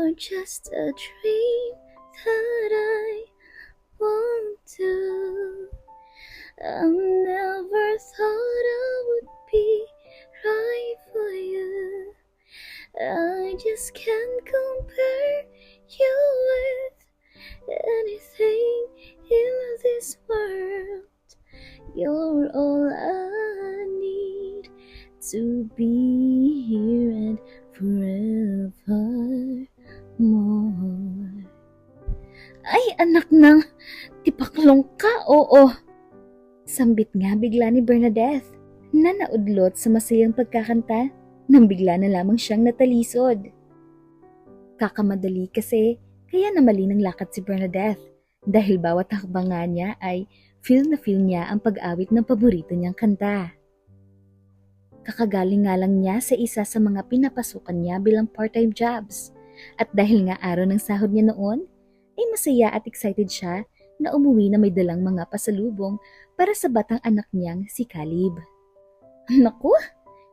You're just a dream that I want to. I never thought I would be right for you. I just can't compare you with anything in this world. You're all I need to be here and forevermore. Ay, anak ng tipaklong ka, oo. Sambit nga bigla ni Bernadette na naudlot sa masayang pagkakanta nang bigla na lamang siyang natalisod. Kakamadali kasi kaya namali ng lakad si Bernadette dahil bawat hakbang nga niya ay feel na feel niya ang pag-awit ng paborito niyang kanta. Kakagaling nga lang niya sa isa sa mga pinapasukan niya bilang part-time jobs at dahil nga araw ng sahod niya noon, ay masaya at excited siya na umuwi na may dalang mga pasalubong para sa batang anak niyang si Caleb. Naku,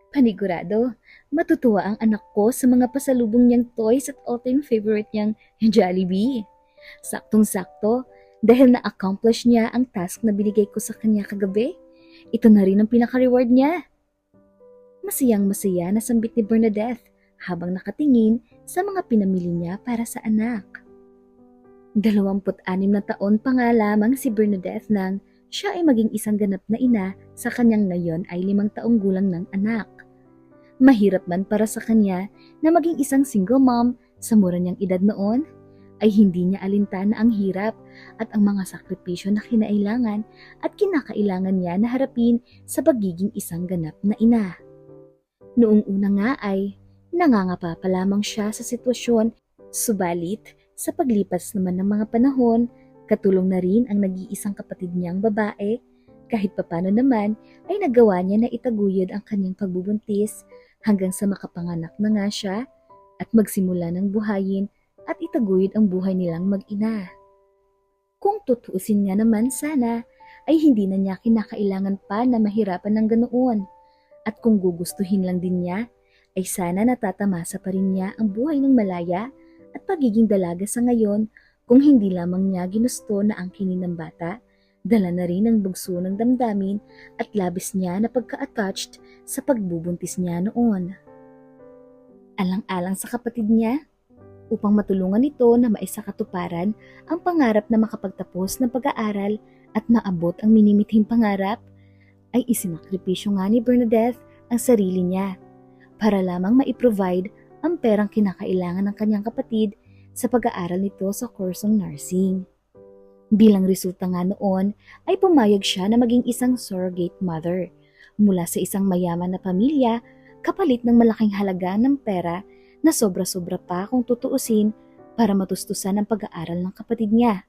panigurado, matutuwa ang anak ko sa mga pasalubong niyang toys at all-time favorite niyang Jollibee. Saktong-sakto, dahil na-accomplish niya ang task na binigay ko sa kanya kagabi, ito na rin ang pinaka-reward niya. Masayang-masaya na sambit ni Bernadette habang nakatingin sa mga pinamili niya para sa anak. 26 na taon pa nga lamang si Bernadette nang siya ay maging isang ganap na ina sa kanyang ngayon ay 5 taong gulang ng anak. Mahirap man para sa kanya na maging isang single mom sa mura niyang edad noon, ay hindi niya alintana ang hirap at ang mga sakripisyo na kinailangan at kinakailangan niya na harapin sa pagiging isang ganap na ina. Noong una nga ay nangangapa pa lamang siya sa sitwasyon, subalit sa paglipas naman ng mga panahon, katulong na rin ang nag-iisang kapatid niyang babae, kahit papano naman ay nagawa niya na itaguyod ang kanyang pagbubuntis hanggang sa makapanganak na nga siya at magsimula ng buhayin at itaguyod ang buhay nilang mag-ina. Kung tutuusin nga naman sana, ay hindi na niya kinakailangan pa na mahirapan ng ganoon. At kung gugustuhin lang din niya, ay sana natatamasa pa rin niya ang buhay ng malaya at pagiging dalaga sa ngayon kung hindi lamang niya ginusto na angkinin ng bata, dala na rin ang bugso ng damdamin at labis niya na pagka-attached sa pagbubuntis niya noon. Alang-alang sa kapatid niya, upang matulungan ito na maisakatuparan ang pangarap na makapagtapos ng pag-aaral at maabot ang minimithing pangarap, ay isinakripisyo nga ni Bernadette ang sarili niya para lamang maiprovide ang perang kinakailangan ng kanyang kapatid sa pag-aaral nito sa kursong nursing. Bilang resulta nga noon ay pumayag siya na maging isang surrogate mother mula sa isang mayaman na pamilya kapalit ng malaking halaga ng pera na sobra-sobra pa kung tutuusin para matustusan ang pag-aaral ng kapatid niya.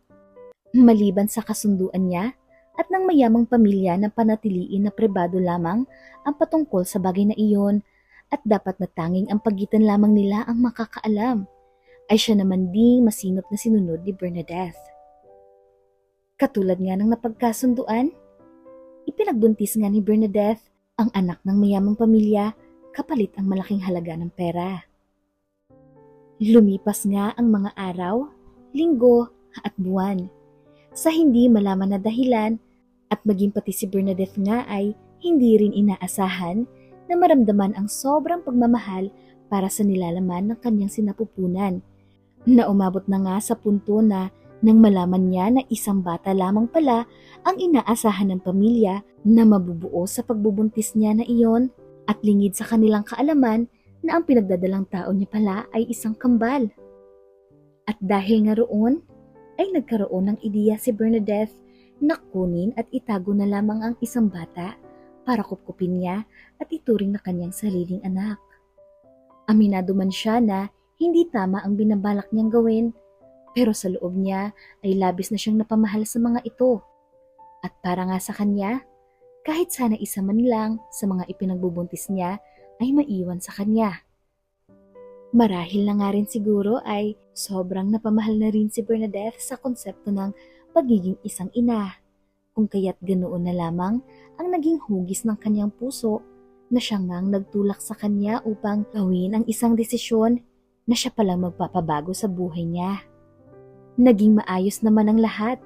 Maliban sa kasunduan niya at ng mayamang pamilya na panatiliin na pribado lamang ang patungkol sa bagay na iyon at dapat na tanging ang pagitan lamang nila ang makakaalam, ay siya naman ding masinop na sinunod ni Bernadette. Katulad nga ng napagkasunduan, ipinagbuntis nga ni Bernadette ang anak ng mayamang pamilya kapalit ang malaking halaga ng pera. Lumipas nga ang mga araw, linggo at buwan. Sa hindi malaman na dahilan at maging pati si Bernadette nga ay hindi rin inaasahan na maramdaman ang sobrang pagmamahal para sa nilalaman ng kanyang sinapupunan, na umabot na nga sa punto na nang malaman niya na isang bata lamang pala ang inaasahan ng pamilya na mabubuo sa pagbubuntis niya na iyon at lingid sa kanilang kaalaman na ang pinagdadalang tao niya pala ay isang kambal. At dahil nga roon, ay nagkaroon ng ideya si Bernadette na kunin at itago na lamang ang isang bata para kupkupin niya at ituring na kanyang sariling anak. Aminado man siya na hindi tama ang binabalak niyang gawin, pero sa loob niya ay labis na siyang napamahal sa mga ito. At para nga sa kanya, kahit sana isa man lang sa mga ipinagbubuntis niya ay maiwan sa kanya. Marahil na nga rin siguro ay sobrang napamahal na rin si Bernadette sa konsepto ng pagiging isang ina, kung kaya't ganoon na lamang ang naging hugis ng kanyang puso na siya ngang nagtulak sa kanya upang gawin ang isang desisyon na siya palang magpapabago sa buhay niya. Naging maayos naman ang lahat,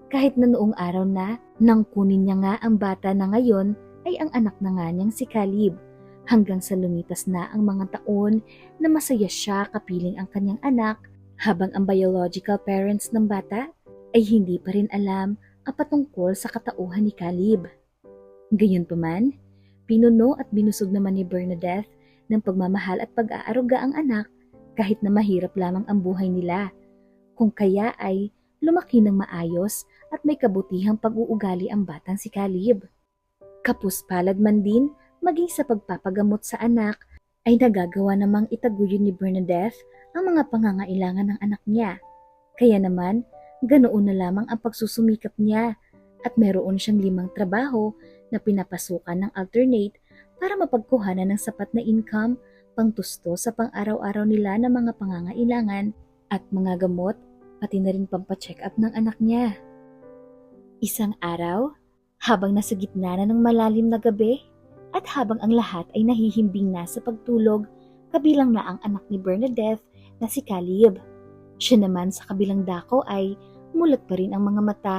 kahit na noong araw na nang kunin niya nga ang bata na ngayon ay ang anak na nga niyang si Caleb, hanggang sa lumipas na ang mga taon na masaya siya kapiling ang kanyang anak, habang ang biological parents ng bata ay hindi pa rin alam ang patungkol sa katauhan ni Caleb. Gayunpaman, pinuno at binusog naman ni Bernadette ng pagmamahal at pag-aaruga ang anak kahit na mahirap lamang ang buhay nila, kung kaya ay lumaki ng maayos at may kabutihang pag-uugali ang batang si Caleb. Kapus-palad man din maging sa pagpapagamot sa anak ay nagagawa namang itaguyod ni Bernadette ang mga pangangailangan ng anak niya. Kaya naman, ganoon na lamang ang pagsusumikap niya at meron siyang 5 trabaho na pinapasukan ng alternate para mapagkuhanan ng sapat na income pangtusto sa pang-araw-araw nila na mga pangangailangan at mga gamot, pati na rin pampacheck up ng anak niya. Isang araw, habang nasa gitna na ng malalim na gabi at habang ang lahat ay nahihimbing na sa pagtulog, kabilang na ang anak ni Bernadette na si Caleb. Siya naman sa kabilang dako ay mulat pa rin ang mga mata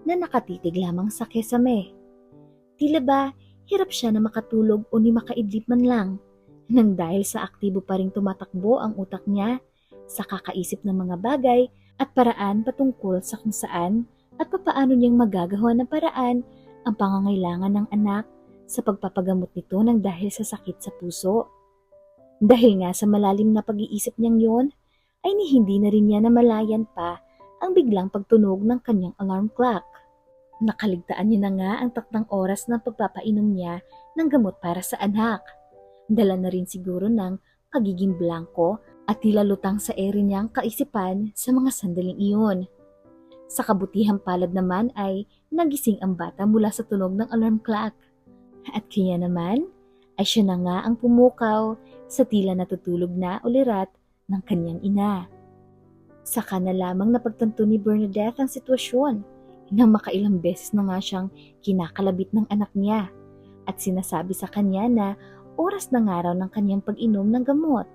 na nakatitig lamang sa kesame. Tila ba hirap siya na makatulog o ni makaidlip man lang, nang dahil sa aktibo pa rin tumatakbo ang utak niya sa kakaisip ng mga bagay at paraan patungkol sa kung saan at papaano niyang magagawa ng paraan ang pangangailangan ng anak sa pagpapagamot nito ng dahil sa sakit sa puso. Dahil nga sa malalim na pag-iisip niyang yon, ay hindi na rin niya namalayan pa ang biglang pagtunog ng kanyang alarm clock. Nakaligtaan niya na nga ang taktang oras ng pagpapainom niya ng gamot para sa anak. Dala na rin siguro ng pagiging blanko at tila lutang sa ere niyang kaisipan sa mga sandaling iyon. Sa kabutihang palad naman ay nagising ang bata mula sa tunog ng alarm clock. At kaya naman ay siya na nga ang pumukaw sa tila natutulog na ulirat ng kanyang ina. Saka na lamang napagtanto ni Bernadette ang sitwasyon nang makailang beses na nga siyang kinakalabit ng anak niya at sinasabi sa kanya na oras na nga raw ng kanyang pag-inom ng gamot.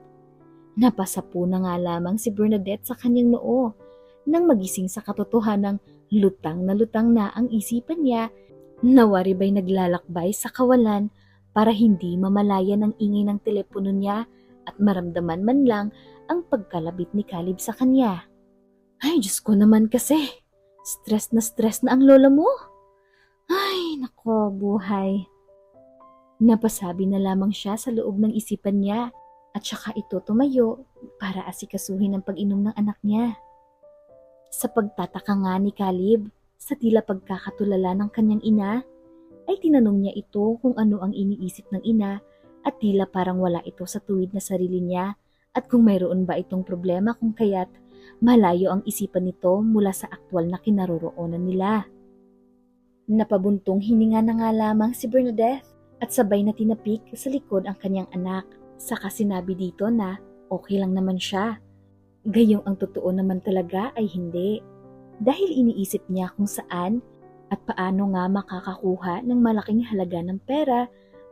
Napasapu na nga lamang si Bernadette sa kanyang noo nang magising sa katotohanang lutang na ang isipan niya na waribay naglalakbay sa kawalan para hindi mamalayan ang ingay ng telepono niya at maramdaman man lang ang pagkalabit ni Caleb sa kanya. Ay, Diyos ko naman kasi. Stress na ang lola mo. Ay, nako, buhay. Napasabi na lamang siya sa loob ng isipan niya at saka ito tumayo para asikasuhin ang pag-inom ng anak niya. Sa pagtataka nga ni Caleb, sa tila pagkakatulala ng kanyang ina, ay tinanong niya ito kung ano ang iniisip ng ina at tila parang wala ito sa tuwid na sarili niya at kung mayroon ba itong problema kung kaya't malayo ang isipan nito mula sa aktwal na kinaroroonan nila. Napabuntong hininga na nga lamang si Bernadette at sabay na tinapik sa likod ang kanyang anak. Saka sinabi dito na okay lang naman siya. Gayong ang totoo naman talaga ay hindi. Dahil iniisip niya kung saan at paano nga makakakuha ng malaking halaga ng pera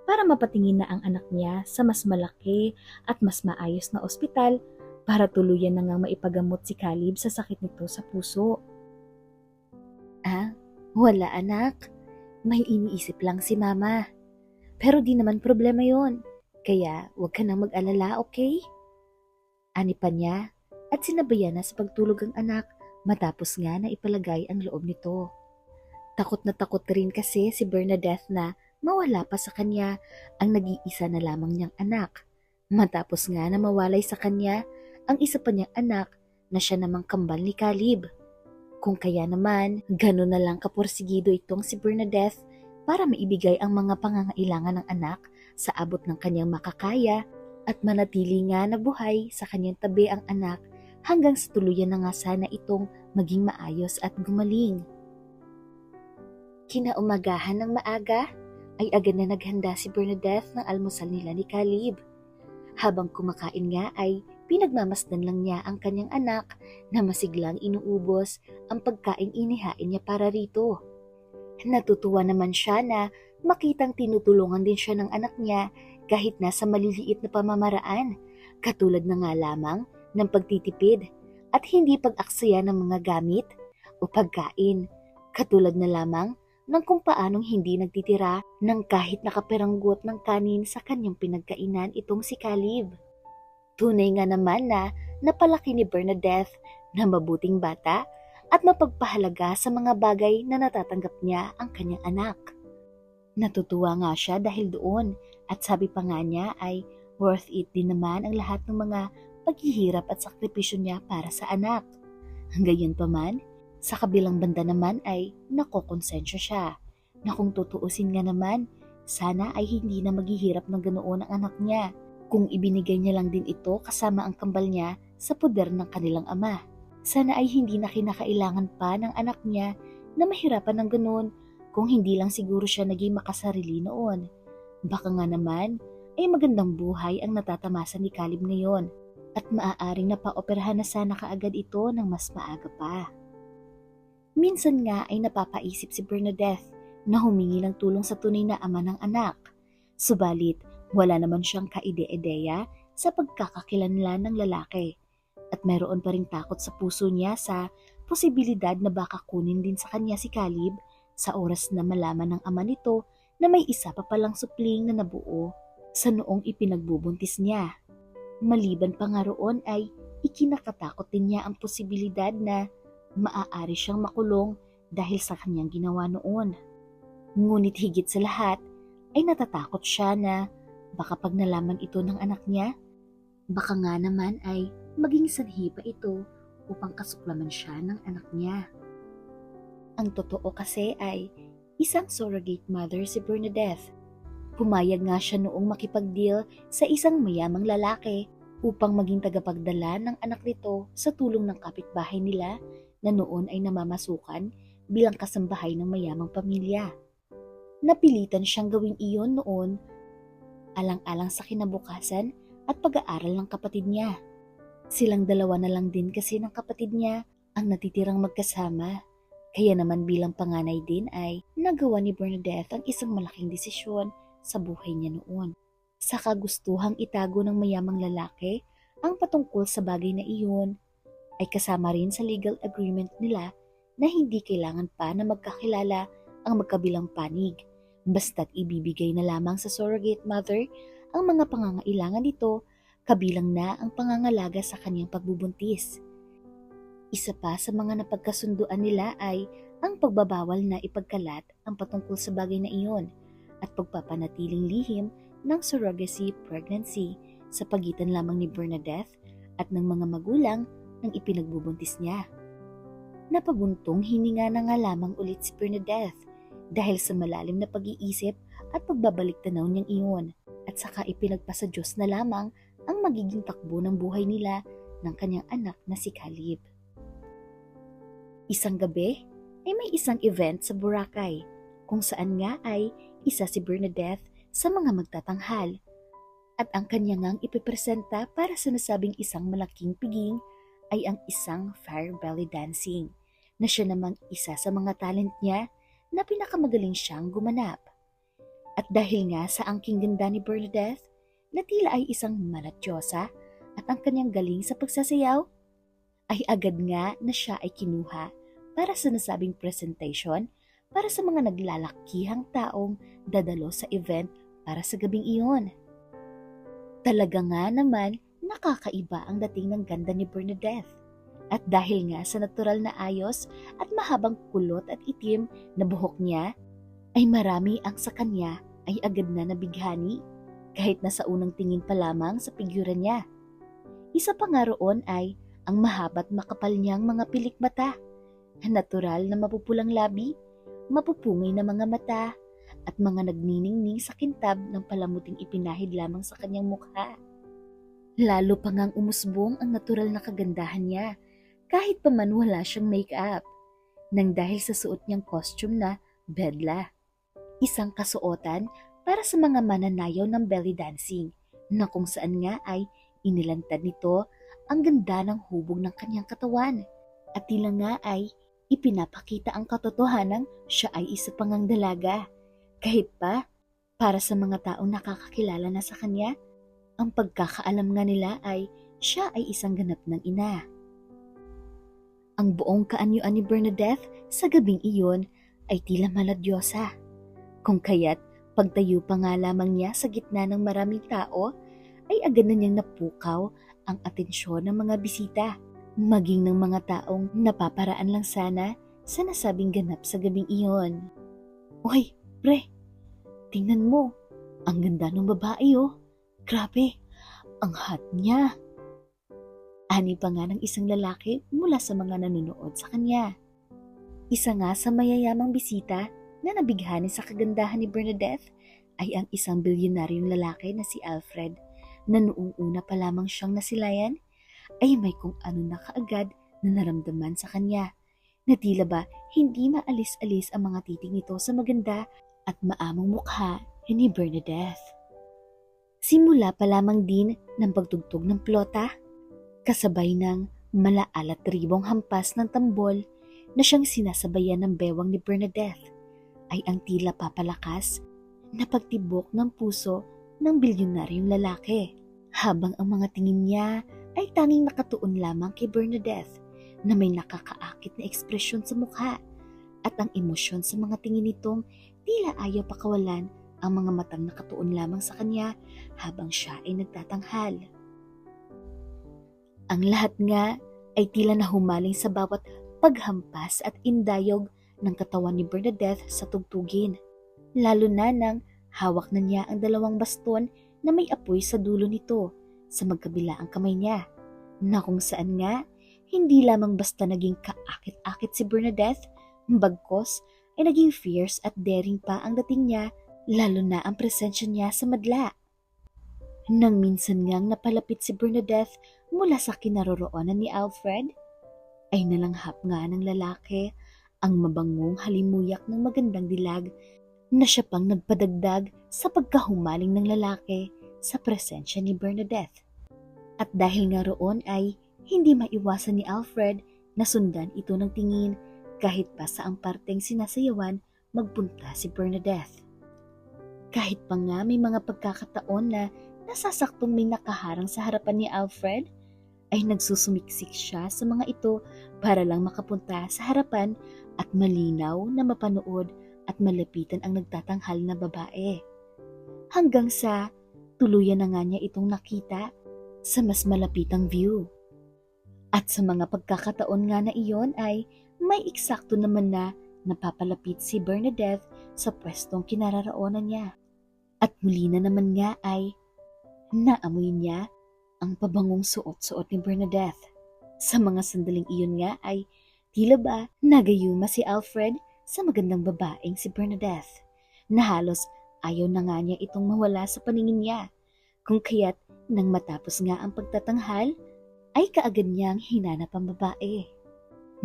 para mapatingin na ang anak niya sa mas malaki at mas maayos na ospital para tuluyan na ngang maipagamot si Caleb sa sakit nito sa puso. Wala anak. May iniisip lang si mama. Pero di naman problema yon. Kaya huwag ka nang mag-alala, okay? Ani pa niya at sinabayan na sa pagtulog ang anak matapos nga na ipalagay ang loob nito. Takot na takot rin kasi si Bernadette na mawala pa sa kanya ang nag-iisa na lamang niyang anak. Matapos nga na mawalay sa kanya ang isa pa niyang anak na siya namang kambal ni Caleb. Kung kaya naman, gano'n na lang kapursigido itong si Bernadette para maibigay ang mga pangangailangan ng anak sa abot ng kanyang makakaya at manatili nga na buhay sa kanyang tabi ang anak hanggang sa tuluyan na nga sana itong maging maayos at gumaling. Kinaumagahan ng maaga ay agad na naghanda si Bernadette ng almusal nila ni Caleb. Habang kumakain nga ay pinagmamasdan lang niya ang kanyang anak na masiglang inuubos ang pagkain inihain niya para rito. Natutuwa naman siya na makitang tinutulungan din siya ng anak niya kahit nasa maliliit na pamamaraan Katulad na nga lamang ng pagtitipid at hindi pag-aksaya ng mga gamit o pagkain. Katulad na lamang ng kung paanong hindi nagtitira ng kahit nakapiranggot ng kanin sa kanyang pinagkainan itong si Caleb. Tunay nga naman na napalaki ni Bernadette na mabuting bata at mapagpahalaga sa mga bagay na natatanggap niya ang kanyang anak. Natutuwa nga siya dahil doon at sabi pa nga niya ay worth it din naman ang lahat ng mga paghihirap at sakripisyo niya para sa anak. Gayon pa man, sa kabilang banda naman ay nakokonsensya siya na kung tutuusin nga naman, sana ay hindi na maghihirap ng ganoon ang anak niya kung ibinigay niya lang din ito kasama ang kambal niya sa poder ng kanilang ama. Sana ay hindi na kinakailangan pa ng anak niya na mahirapan ng ganoon kung hindi lang siguro siya naging makasarili noon. Baka nga naman ay magandang buhay ang natatamasa ni Caleb ngayon at maaaring napaoperahan na sana kaagad ito ng mas maaga pa. Minsan nga ay napapaisip si Bernadette na humingi ng tulong sa tunay na ama ng anak. Subalit, wala naman siyang kaide-ideya sa pagkakakilanlan ng lalaki. At mayroon pa ring takot sa puso niya sa posibilidad na baka kunin din sa kanya si Caleb sa oras na malaman ng ama nito na may isa pa palang supling na nabuo sa noong ipinagbubuntis niya. Maliban pa nga roon ay ikinakatakot din niya ang posibilidad na maaari siyang makulong dahil sa kanyang ginawa noon. Ngunit higit sa lahat ay natatakot siya na baka pag nalaman ito ng anak niya, baka nga naman ay maging sanhi pa ito upang kasuklaman siya ng anak niya. Ang totoo kasi ay isang surrogate mother si Bernadette. Pumayag nga siya noong makipag-deal sa isang mayamang lalaki upang maging tagapagdala ng anak nito sa tulong ng kapitbahay nila na noon ay namamasukan bilang kasambahay ng mayamang pamilya. Napilitan siyang gawin iyon noon alang-alang sa kinabukasan at pag-aaral ng kapatid niya. Silang dalawa na lang din kasi ng kapatid niya ang natitirang magkasama. Kaya naman bilang panganay din ay nagawa ni Bernadette ang isang malaking desisyon sa buhay niya noon. Sa kagustuhang itago ng mayamang lalaki ang patungkol sa bagay na iyon ay kasama rin sa legal agreement nila na hindi kailangan pa na magkakilala ang magkabilang panig basta't ibibigay na lamang sa surrogate mother ang mga pangangailangan nito kabilang na ang pangangalaga sa kanyang pagbubuntis. Isa pa sa mga napagkasunduan nila ay ang pagbabawal na ipagkalat ang patungkol sa bagay na iyon at pagpapanatiling lihim ng surrogacy pregnancy sa pagitan lamang ni Bernadette at ng mga magulang ng ipinagbubuntis niya. Napabuntong hininga na nga lamang ulit si Bernadette dahil sa malalim na pag-iisip at pagbabalik tanaw niyang iyon at saka ipinagpasa Diyos na lamang ang magiging takbo ng buhay nila ng kanyang anak na si Caleb. Isang gabi ay may isang event sa Boracay kung saan nga ay isa si Bernadette sa mga magtatanghal at ang kanya ngang ipipresenta para sa nasabing isang malaking piging ay ang isang fire belly dancing na siya namang isa sa mga talent niya na pinakamagaling siyang gumanap. At dahil nga sa angking ganda ni Bernadette na tila ay isang malatyosa at ang kanyang galing sa pagsasayaw, ay agad nga na siya ay kinuha para sa nasabing presentation para sa mga naglalakihang taong dadalo sa event para sa gabing iyon. Talaga nga naman nakakaiba ang dating ng ganda ni Bernadette. At dahil nga sa natural na ayos at mahabang kulot at itim na buhok niya, ay marami ang sa kanya ay agad na nabighani kahit na sa unang tingin pa lamang sa figura niya. Isa pa nga roon ay ang mahaba't makapal niyang mga pilik mata, natural na mapupulang labi, mapupungay na mga mata, at mga nagniningning sa kintab ng palamuting ipinahid lamang sa kanyang mukha. Lalo pa ngang umusbong ang natural na kagandahan niya, kahit pa man wala siyang make-up, nang dahil sa suot niyang costume na bedla. Isang kasuotan para sa mga mananayaw ng belly dancing, na kung saan nga ay inilantad nito ang ganda ng hubog ng kanyang katawan, at tila nga ay ipinapakita ang katotohanang siya ay isa pang dalaga. Kahit pa, para sa mga taong nakakakilala na sa kanya, Ang pagkakaalam nga nila ay siya ay isang ganap ng ina. Ang buong kaanyuan ni Bernadette sa gabing iyon ay tila maladyosa. Kung kaya't pagtayo pa nga lamang niya sa gitna ng maraming tao, ay agad na niyang napukaw ang atensyon ng mga bisita, maging ng mga taong napaparaan lang sana sa nasabing ganap sa gabing iyon. Uy, pre, tingnan mo, ang ganda ng babae oh. Grabe, ang hot niya. Ani pa nga ng isang lalaki mula sa mga nanonood sa kanya. Isa nga sa mayayamang bisita na nabighani sa kagandahan ni Bernadette ay ang isang bilyonaryong lalaki na si Alfred, na noong una pa lamang siyang nasilayan ay may kung ano na kaagad na naramdaman sa kanya, na tila ba hindi maalis-alis ang mga titig nito sa maganda at maamong mukha ni Bernadette. Simula pa lamang din ng pagtugtog ng plota, kasabay ng malaalat ribong hampas ng tambol na siyang sinasabayan ng bewang ni Bernadette, ay ang tila papalakas na pagtibok ng puso ng bilyonaryong lalaki, habang ang mga tingin niya ay tanging nakatuon lamang kay Bernadette na may nakakaakit na ekspresyon sa mukha, at ang emosyon sa mga tingin nitong tila ayaw pakawalan ang mga matang nakatuon lamang sa kanya habang siya ay nagtatanghal. Ang lahat nga ay tila nahumaling sa bawat paghampas at indayog ng katawan ni Bernadette sa tugtugin, lalo na nang hawak na niya ang dalawang baston na may apoy sa dulo nito sa magkabila ang kamay niya, na kung saan nga hindi lamang basta naging kaakit-akit si Bernadette, bagkos ay naging fierce at daring pa ang dating niya, lalo na ang presensya niya sa madla. Nang minsan ngang napalapit si Bernadette mula sa kinaroroonan ni Alfred, ay nalanghap nga ng lalaki ang mabangong halimuyak ng magandang dilag, na siya pang nagpadagdag sa pagkahumaling ng lalaki sa presensya ni Bernadette. At dahil nga roon ay hindi maiwasan ni Alfred na sundan ito ng tingin, kahit pa sa ang parteng sinasayawan magpunta si Bernadette. Kahit pa nga may mga pagkakataon na nasasaktong may nakaharang sa harapan ni Alfred, ay nagsusumiksik siya sa mga ito para lang makapunta sa harapan at malinaw na mapanood at malapitan ang nagtatanghal na babae. Hanggang sa tuluyan na nga niya itong nakita sa mas malapitang view. At sa mga pagkakataon nga na iyon ay may eksakto naman na napapalapit si Bernadette sa pwestong kinararoonan niya. At muli na naman nga ay naamoy niya ang pabangong suot-suot ni Bernadette. Sa mga sandaling iyon nga ay tila ba nagayuma si Alfred sa magandang babaeng si Bernadette, na halos ayaw na nga niya itong mawala sa paningin niya, kung kaya't nang matapos nga ang pagtatanghal ay kaagad niyang hinanap ang babae.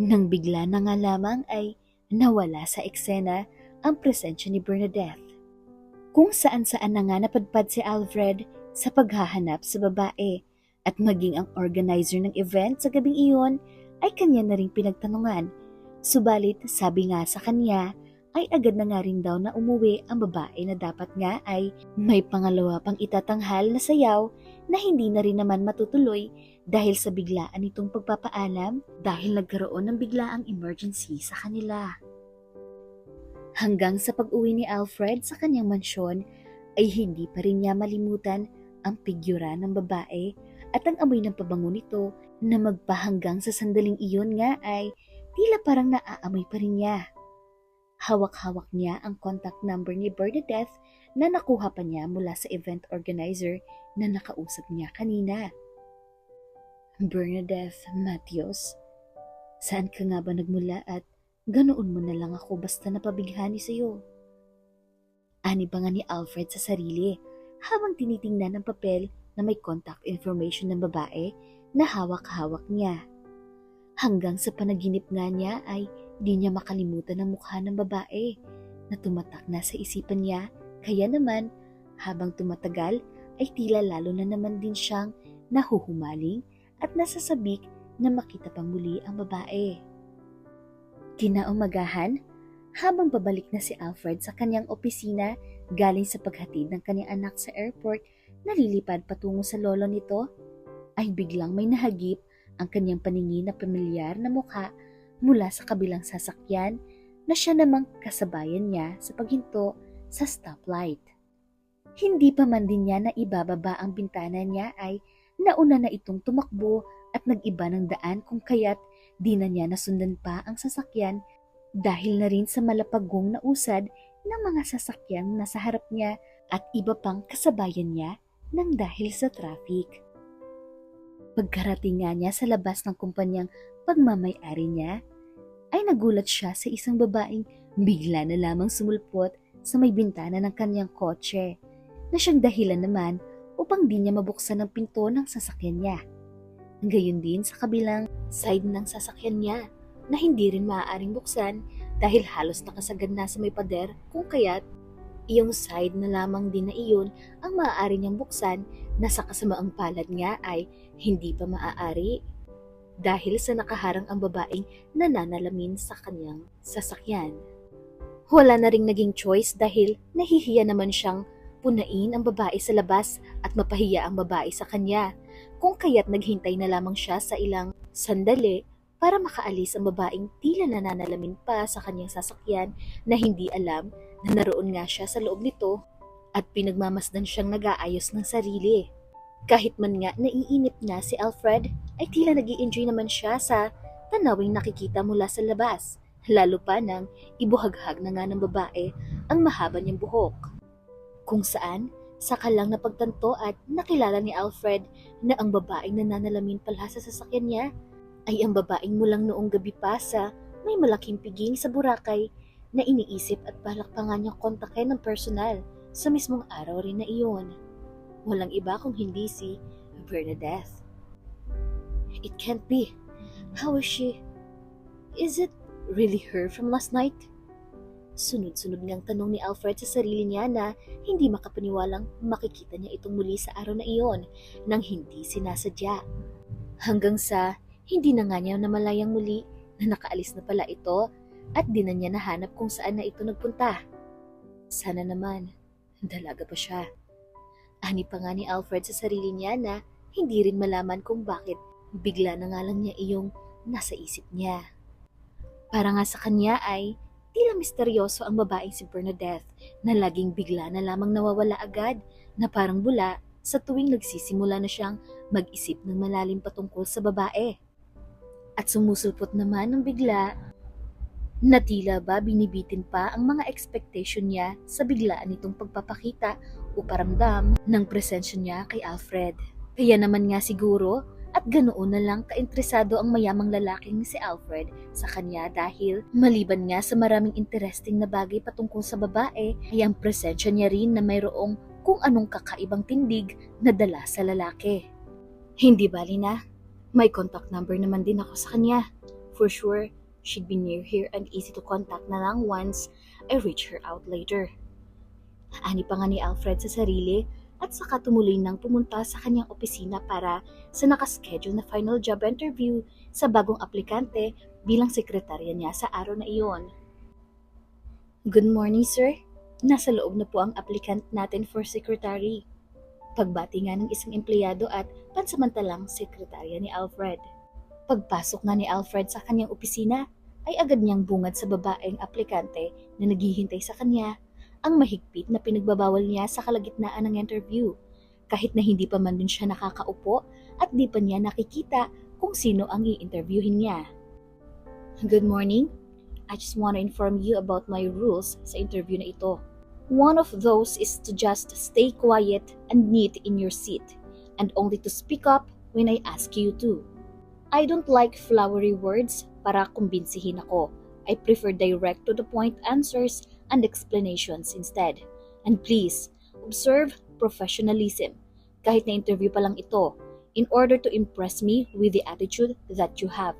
Nang bigla na nga lamang ay nawala sa eksena ang presensya ni Bernadette. Kung saan-saan na nga napadpad si Alfred sa paghahanap sa babae, at maging ang organizer ng event sa gabing iyon ay kanya na ring pinagtanungan. Subalit sabi nga sa kanya ay agad na nga rin daw na umuwi ang babae, na dapat nga ay may pangalawa pang itatanghal na sayaw na hindi na rin naman matutuloy dahil sa biglaan nitong pagpapaalam, dahil nagkaroon ng biglaang emergency sa kanila. Hanggang sa pag-uwi ni Alfred sa kanyang mansyon ay hindi pa rin niya malimutan ang figura ng babae at ang amoy ng pabango nito, na magpahanggang sa sandaling iyon nga ay tila parang naaamoy pa rin niya. Hawak-hawak niya ang contact number ni Bernadette na nakuha pa niya mula sa event organizer na nakausap niya kanina. Bernadette Matios, saan ka nga ba nagmula at ganoon mo na lang ako basta napabighani sa'yo? Ani ba nga ni Alfred sa sarili habang tinitingnan ang papel na may contact information ng babae na hawak-hawak niya. Hanggang sa panaginip nga niya ay di niya makalimutan ang mukha ng babae na tumatak na sa isipan niya, kaya naman habang tumatagal ay tila lalo na naman din siyang nahuhumaling at nasasabik na makita pang muli ang babae. Kinaumagahan, habang babalik na si Alfred sa kanyang opisina galing sa paghatid ng kanyang anak sa airport, nalilipad patungo sa lolo nito, ay biglang may nahagip ang kanyang paningin na pamilyar na mukha mula sa kabilang sasakyan na siya namang kasabayan niya sa paghinto sa stoplight. Hindi pa man din niya na ibababa ang bintana niya ay nauna na itong tumakbo at nag-iba ng daan kung kaya't di na niya nasundan pa ang sasakyan dahil na rin sa malapagong na usad ng mga sasakyang nasa harap niya at iba pang kasabayan niya nang dahil sa traffic. Pagkarating nga niya sa labas ng kumpanyang pagmamay-ari niya, ay nagulat siya sa isang babaeng bigla na lamang sumulpot sa may bintana ng kanyang kotse na siyang dahilan naman upang di niya mabuksan ang pinto ng sasakyan niya. Gayon din sa kabilang side ng sasakyan niya na hindi rin maaaring buksan dahil halos nakasagad na sa may pader kung kaya't iyong side na lamang din na iyon ang maaari niyang buksan na sa kasamaang palad nga ay hindi pa maaari dahil sa nakaharang ang babaeng nananalamin sa kanyang sasakyan. Wala na ring naging choice dahil nahihiya naman siyang punain ang babae sa labas at mapahiya ang babae sa kanya, kung kaya't naghintay na lamang siya sa ilang sandali para makaalis ang babaeng tila nananalamin pa sa kanyang sasakyan na hindi alam na naroon nga siya sa loob nito at pinagmamasdan siyang nag-aayos ng sarili. Kahit man nga naiinip na si Alfred, ay tila nag-i-enjoy naman siya sa tanawing nakikita mula sa labas, lalo pa nang ibuhaghag na nga ng babae ang mahaba niyang buhok. Kung saan, saka lang napagtanto at nakilala ni Alfred na ang babaeng nananalamin pala sa sasakyan niya ay ang babaeng mulang noong gabi pa sa may malaking piging sa Boracay na iniisip at balak pa nga niyang kontakin ng personal sa mismong araw rin na iyon. Walang iba kung hindi si Bernadette. It can't be. How is she? Is it really her from last night? Sunod-sunod ngang tanong ni Alfred sa sarili niya na hindi makapaniwalang makikita niya itong muli sa araw na iyon nang hindi sinasadya. Hanggang sa hindi na nga niya namalayang muli na nakaalis na pala ito at di na niya nahanap kung saan na ito nagpunta. Sana naman, dalaga pa siya. Ani pa nga ni Alfred sa sarili niya na hindi rin malaman kung bakit bigla na nga lang niya iyong nasa isip niya. Para nga sa kanya ay tila misteryoso ang babaeng si Bernadette na laging bigla na lamang nawawala agad na parang bula sa tuwing nagsisimula na siyang mag-isip ng malalim patungkol sa babae. At sumusulpot naman ng bigla na tila ba binibitin pa ang mga expectation niya sa biglaan nitong pagpapakita o paramdam ng presensya niya kay Alfred. Kaya naman nga siguro at ganoon na lang kainteresado ang mayamang lalaking si Alfred sa kanya dahil maliban nga sa maraming interesting na bagay patungkol sa babae ay ang presensya niya rin na mayroong kung anong kakaibang tindig na dala sa lalaki. Hindi bali na, may contact number naman din ako sa kanya. For sure, she'd be near here and easy to contact na lang once I reach her out later. Ani pa nga ni Alfred sa sarili at saka tumuloy nang pumunta sa kanyang opisina para sa nakaschedule na final job interview sa bagong aplikante bilang sekretarya niya sa araw na iyon. Good morning, sir. Nasa loob na po ang applicant natin for secretary. Pagbati nga ng isang empleyado at pansamantalang sekretarya ni Alfred. Pagpasok nga ni Alfred sa kanyang opisina, ay agad niyang bungad sa babaeng aplikante na naghihintay sa kanya ang mahigpit na pinagbabawal niya sa kalagitnaan ng interview, kahit na hindi pa man din siya nakakaupo at di pa niya nakikita kung sino ang i-interviewin niya. Good morning. I just want to inform you about my rules sa interview na ito. One of those is to just stay quiet and neat in your seat, and only to speak up when I ask you to. I don't like flowery words para kumbinsihin ako. I prefer direct to the point answers and explanations instead. And please, observe professionalism, kahit na interview pa lang ito, in order to impress me with the attitude that you have.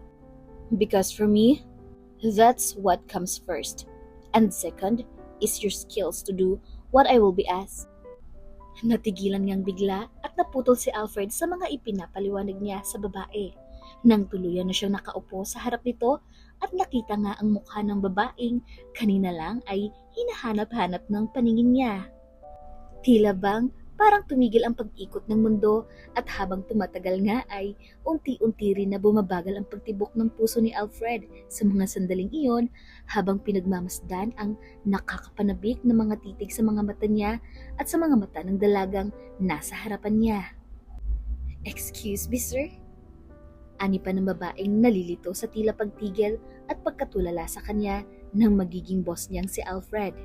Because for me, that's what comes first. And second is your skills to do what I will be asked. Natigilan niyang bigla at naputol si Alfred sa mga ipinapaliwanag niya sa babae. Nang tuluyan na siyang nakaupo sa harap nito at nakita nga ang mukha ng babaeng kanina lang ay hinahanap-hanap ng paningin niya. Tila bang parang tumigil ang pag-ikot ng mundo at habang tumatagal nga ay unti-unti rin na bumabagal ang pagtibok ng puso ni Alfred sa mga sandaling iyon habang pinagmamasdan ang nakakapanabik na mga titig sa mga mata niya at sa mga mata ng dalagang nasa harapan niya. "Excuse me, sir?" Ani pa ng babaeng nalilito sa tila pagtigil at pagkatulala sa kanya ng magiging boss niyang si Alfred.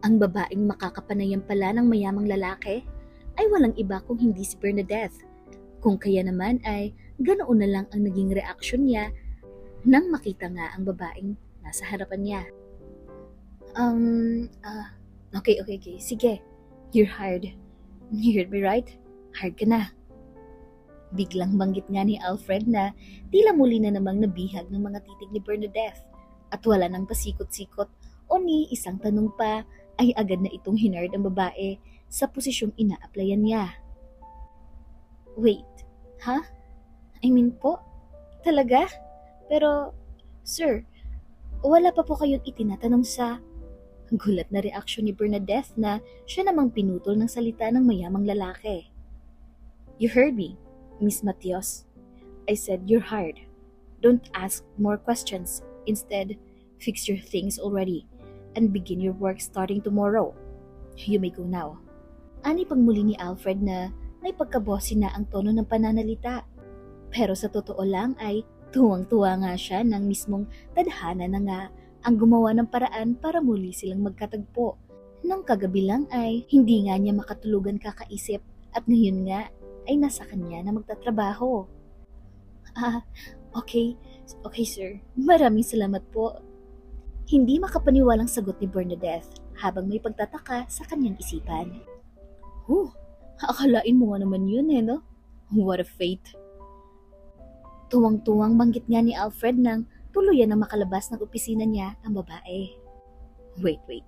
Ang babaeng makakapanayam pala ng mayamang lalaki ay walang iba kung hindi si Bernadette. Kung kaya naman ay ganoon na lang ang naging reaksyon niya nang makita nga ang babaeng nasa harapan niya. Okay. Sige. You're hired. You heard me right? Hired ka na. Biglang banggit nga ni Alfred na tila muli na namang nabihag ng mga titig ni Bernadette at wala nang pasikot-sikot o ni isang tanong pa ay agad na itong hinard ang babae sa posisyong ina-applyan niya. Wait, ha? I mean po? Talaga? Pero, sir, wala pa po kayong itinatanong sa... Gulat na reaksyon ni Bernadette na siya namang pinutol ng salita ng mayamang lalaki. You heard me, Miss Matios. I said you're hired. Don't ask more questions. Instead, fix your things already and begin your work starting tomorrow. You may go now. Ani pang muli ni Alfred na may pagkabosi na ang tono ng pananalita. Pero sa totoo lang ay tuwang-tuwa nga siya ng mismong tadhana na nga ang gumawa ng paraan para muli silang magkatagpo. Nang kagabi lang ay hindi nga niya makatulugan kakaisip at ngayon nga ay nasa kanya na magtatrabaho. Okay sir. Maraming salamat po. Hindi makapaniwalang sagot ni Bernadette habang may pagtataka sa kanyang isipan. Akalain mo nga naman yun no? What a fate. Tuwang-tuwang banggit nga ni Alfred nang tuluyan na makalabas ng opisina niya ang babae. Wait.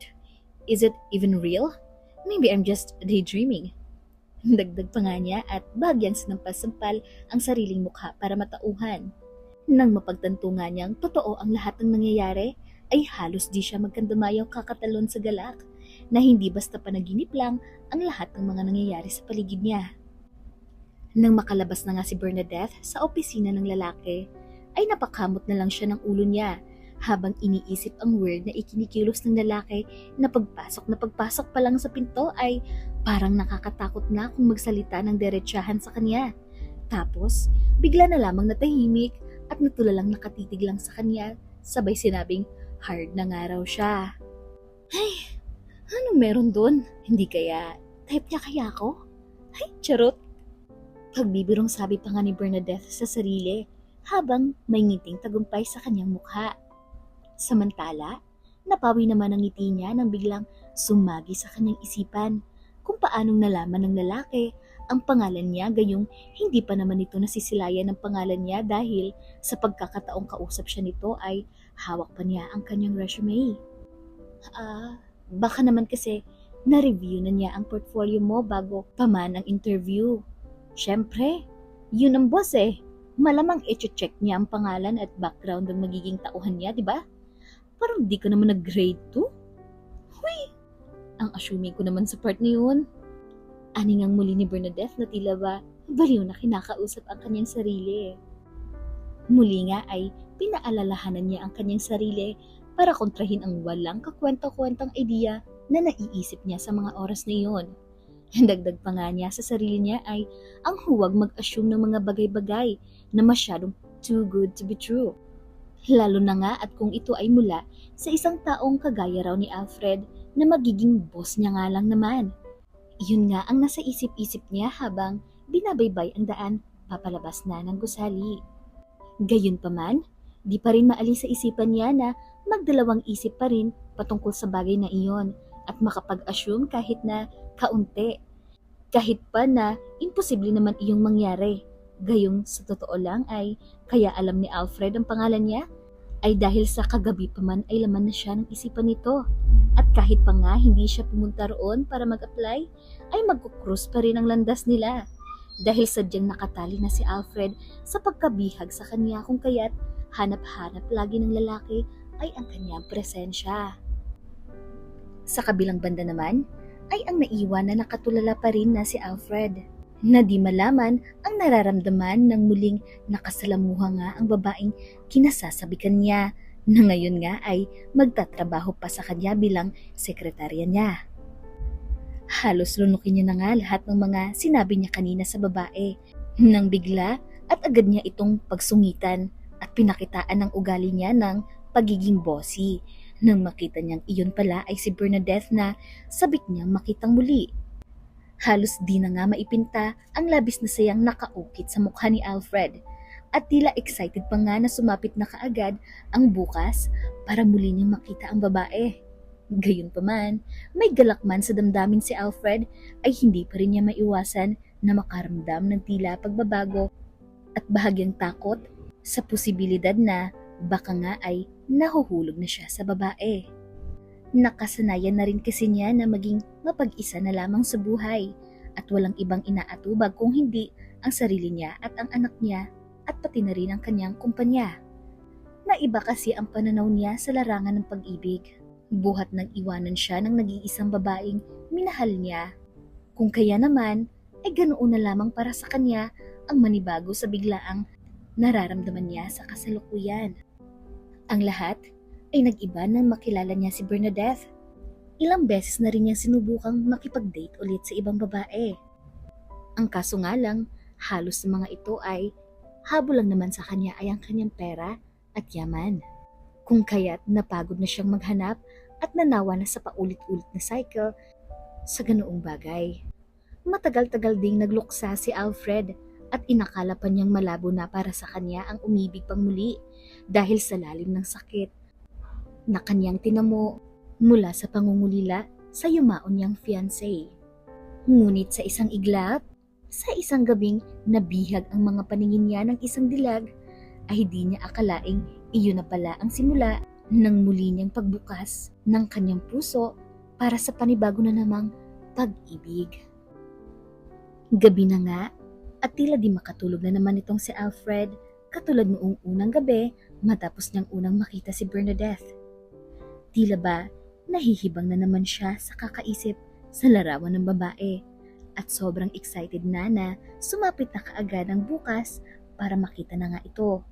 Is it even real? Maybe I'm just daydreaming. Dagdag pa nga niya at bagyang sinampal-sampal ang sariling mukha para matauhan. Nang mapagtanto nga niyang totoo ang lahat ng nangyayari, ay halos di siya magkandamayang kakatalon sa galak na hindi basta panaginip lang ang lahat ng mga nangyayari sa paligid niya. Nang makalabas na nga si Bernadette sa opisina ng lalaki, ay napakamot na lang siya ng ulo niya habang iniisip ang word na ikinikilos ng lalaki na pagpasok pa lang sa pinto ay parang nakakatakot na kung magsalita ng diretsahan sa kanya. Tapos, bigla na lamang natahimik at natulalang nakatitig lang sa kanya sabay sinabing hard na nga raw siya. Ay, anong meron doon? Hindi kaya type niya kaya ako? Ay, charot! Pagbibirong sabi pa nga ni Bernadette sa sarili habang may ngiting tagumpay sa kanyang mukha. Samantala, napawi naman ang ngiti niya nang biglang sumagi sa kanyang isipan kung paanong nalaman ng lalaki ang pangalan niya gayong hindi pa naman ito nasisilayan ng pangalan niya dahil sa pagkakataong kausap siya nito ay hawak pa niya ang kanyang resume. Baka naman kasi na-review na niya ang portfolio mo bago pa man ang interview. Siyempre, yun ang boss Malamang i-check niya ang pangalan at background ng magiging tauhan niya, di ba? Parang di ka naman nag-grade 2. Huy! Ang assuming ko naman sa part na yun. Aningang muli ni Bernadette na tila ba baliw na kinakausap ang kanyang sarili. Muli nga ay pinaalalahanan niya ang kanyang sarili para kontrahin ang walang kakwenta-kwentang idea na naiisip niya sa mga oras na iyon. Dagdag pa nga niya sa sarili niya ay ang huwag mag-assume ng mga bagay-bagay na masyadong too good to be true. Lalo na nga at kung ito ay mula sa isang taong kagaya raw ni Alfred na magiging boss niya nga lang naman. Iyon nga ang nasa isip-isip niya habang binabaybay ang daan papalabas na ng gusali. Gayunpaman, di pa rin maalis sa isipan niya na magdalawang isip pa rin patungkol sa bagay na iyon at makapag-assume kahit na kaunti. Kahit pa na imposible naman iyong mangyari. Gayong sa totoo lang ay kaya alam ni Alfred ang pangalan niya ay dahil sa kagabi pa man ay laman na siya ng isipan nito. At kahit pa nga hindi siya pumunta roon para mag-apply ay magkukrus pa rin ang landas nila. Dahil sadyang nakatali na si Alfred sa pagkabihag sa kanya kung kaya't hanap-hanap lagi ng lalaki ay ang kanyang presensya. Sa kabilang banda naman, ay ang naiwan na nakatulala pa rin na si Alfred, na di malaman ang nararamdaman ng muling nakasalamuha nga ang babaeng kinasasabikan niya, na ngayon nga ay magtatrabaho pa sa kanya bilang sekretarya niya. Halos lunukin niya na nga lahat ng mga sinabi niya kanina sa babae, nang bigla at agad niya itong pagsungitan at pinakitaan ng ugali niya ng pagiging bossy, nang makita niyang iyon pala ay si Bernadette na sabik niyang makitang muli. Halos di na nga maipinta ang labis na sayang nakaukit sa mukha ni Alfred, at tila excited pa nga na sumapit na kaagad ang bukas para muli niyang makita ang babae. Gayunpaman, may galak man sa damdamin si Alfred, ay hindi pa rin niya maiwasan na makaramdam ng tila pagbabago at bahagyang takot sa posibilidad na baka nga ay nahuhulog na siya sa babae. Nakasanayan na rin kasi niya na maging mapag-isa na lamang sa buhay at walang ibang inaatubag kung hindi ang sarili niya at ang anak niya at pati na rin ang kanyang kumpanya. Naiba kasi ang pananaw niya sa larangan ng pag-ibig, buhat nang iwanan siya ng nag-iisang babaeng minahal niya. Kung kaya naman, ay ganoon na lamang para sa kanya ang manibago sa biglaang nararamdaman niya sa kasalukuyan. Ang lahat ay nag-iba nang makilala niya si Bernadette. Ilang beses na rin niyang sinubukang makipag-date ulit sa ibang babae. Ang kaso nga lang, halos sa mga ito ay habol lang naman sa kanya ay ang kanyang pera at yaman. Kung kaya't napagod na siyang maghanap at nanawa na sa paulit-ulit na cycle sa ganoong bagay. Matagal-tagal ding nagluksa si Alfred at inakala pa niyang malabo na para sa kanya ang umibig pang muli dahil sa lalim ng sakit na kanyang tinamo mula sa pangungulila sa yumaon niyang fiancé. Ngunit sa isang iglap, sa isang gabing nabihag ang mga paningin niya ng isang dilag, ay di niya akalaing iyon na pala ang simula ng muli niyang pagbukas ng kanyang puso para sa panibago na namang pag-ibig. Gabi na nga at tila di makatulog na naman itong si Alfred, katulad noong unang gabi matapos niyang unang makita si Bernadette. Tila ba nahihibang na naman siya sa kakaisip sa larawan ng babae at sobrang excited na sumapit na kaagad ang bukas para makita na nga ito.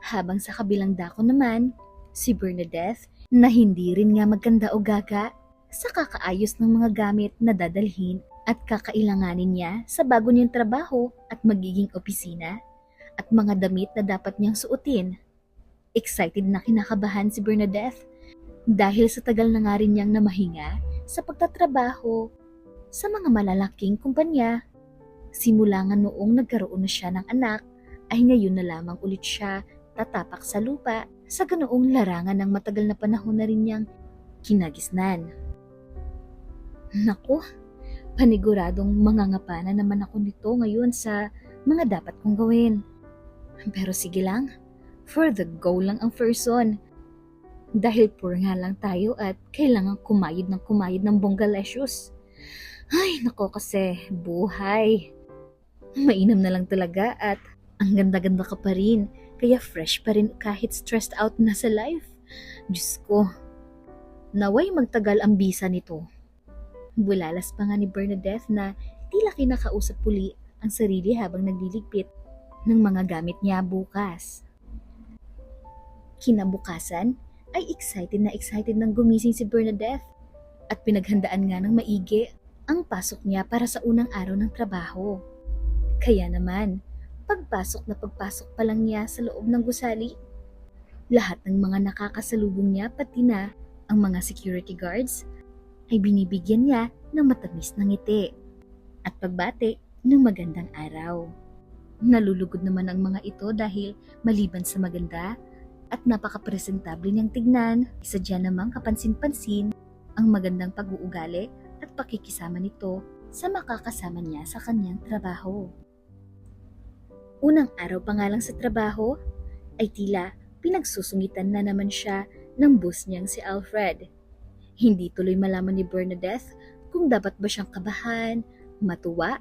Habang sa kabilang dako naman, si Bernadette na hindi rin nga maganda o gaga sa kakaayos ng mga gamit na dadalhin at kakailanganin niya sa bago niyang trabaho at magiging opisina at mga damit na dapat niyang suotin. Excited na kinakabahan si Bernadette dahil sa tagal na nga rin niyang namahinga sa pagtatrabaho sa mga malalaking kumpanya. Simula nga noong nagkaroon na siya ng anak, ay ngayon na lamang ulit siya tatapak sa lupa sa ganoong larangan ng matagal na panahon na rin niyang kinagisnan. Naku, paniguradong mangangapa na naman ako nito ngayon sa mga dapat kong gawin. Pero sige lang, for the go lang ang first one. Dahil poor nga lang tayo at kailangan kumayod ng bonggalesios. Ay, nako kasi, buhay. Mainam na lang talaga at ang ganda-ganda ka pa rin, kaya fresh pa rin kahit stressed out na sa life. Diyos ko, naway magtagal ang bisa nito. Bulalas pa nga ni Bernadette na tila kinakausap puli ang sarili habang nagliligpit ng mga gamit niya bukas. Kinabukasan ay excited nang gumising si Bernadette at pinaghandaan nga ng maigi ang pasok niya para sa unang araw ng trabaho. Kaya naman, pagpasok pa lang niya sa loob ng gusali, lahat ng mga nakakasalubong niya pati na ang mga security guards ay binibigyan niya ng matamis na ngiti at pagbati ng magandang araw. Nalulugod naman ang mga ito dahil maliban sa maganda at napaka-presentable niyang tignan, isa dyan namang kapansin-pansin ang magandang pag-uugali at pakikisama nito sa makakasama niya sa kanyang trabaho. Unang araw pa nga lang sa trabaho ay tila pinagsusungitan na naman siya ng boss niyang si Alfred. Hindi tuloy malaman ni Bernadette kung dapat ba siyang kabahan, matuwa,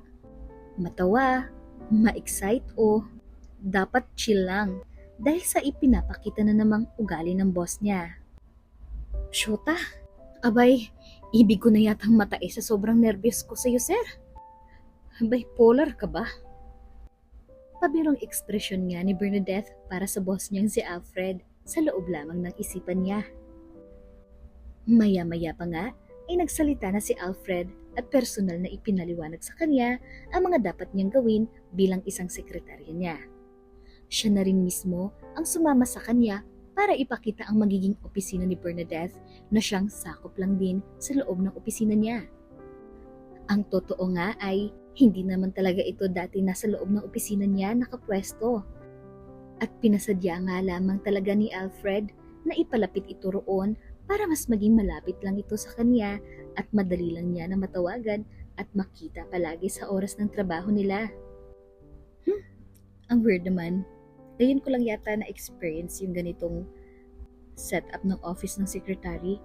matawa, ma-excite o dapat chill lang dahil sa ipinapakita na namang ugali ng boss niya. Shota, abay, Ibig ko na yatang matae sa sobrang nervyos ko sa'yo, sir. Bipolar ka ba? Pabirong ekspresyon nga ni Bernadette para sa boss niyang si Alfred sa loob lamang ng isipan niya. Maya-maya pa nga ay nagsalita na si Alfred at personal na ipinaliwanag sa kanya ang mga dapat niyang gawin bilang isang sekretarya niya. Siya na rin mismo ang sumama sa kanya para ipakita ang magiging opisina ni Bernadette na siyang sakop lang din sa loob ng opisina niya. Ang totoo nga ay hindi naman talaga ito dati nasa loob ng opisina niya nakapwesto. At pinasadya nga lamang talaga ni Alfred na ipalapit ito roon para mas maging malapit lang ito sa kanya at madali lang niya na matawagan at makita palagi sa oras ng trabaho nila. Ang weird naman. Ngayon ko lang yata na-experience yung ganitong setup ng office ng secretary.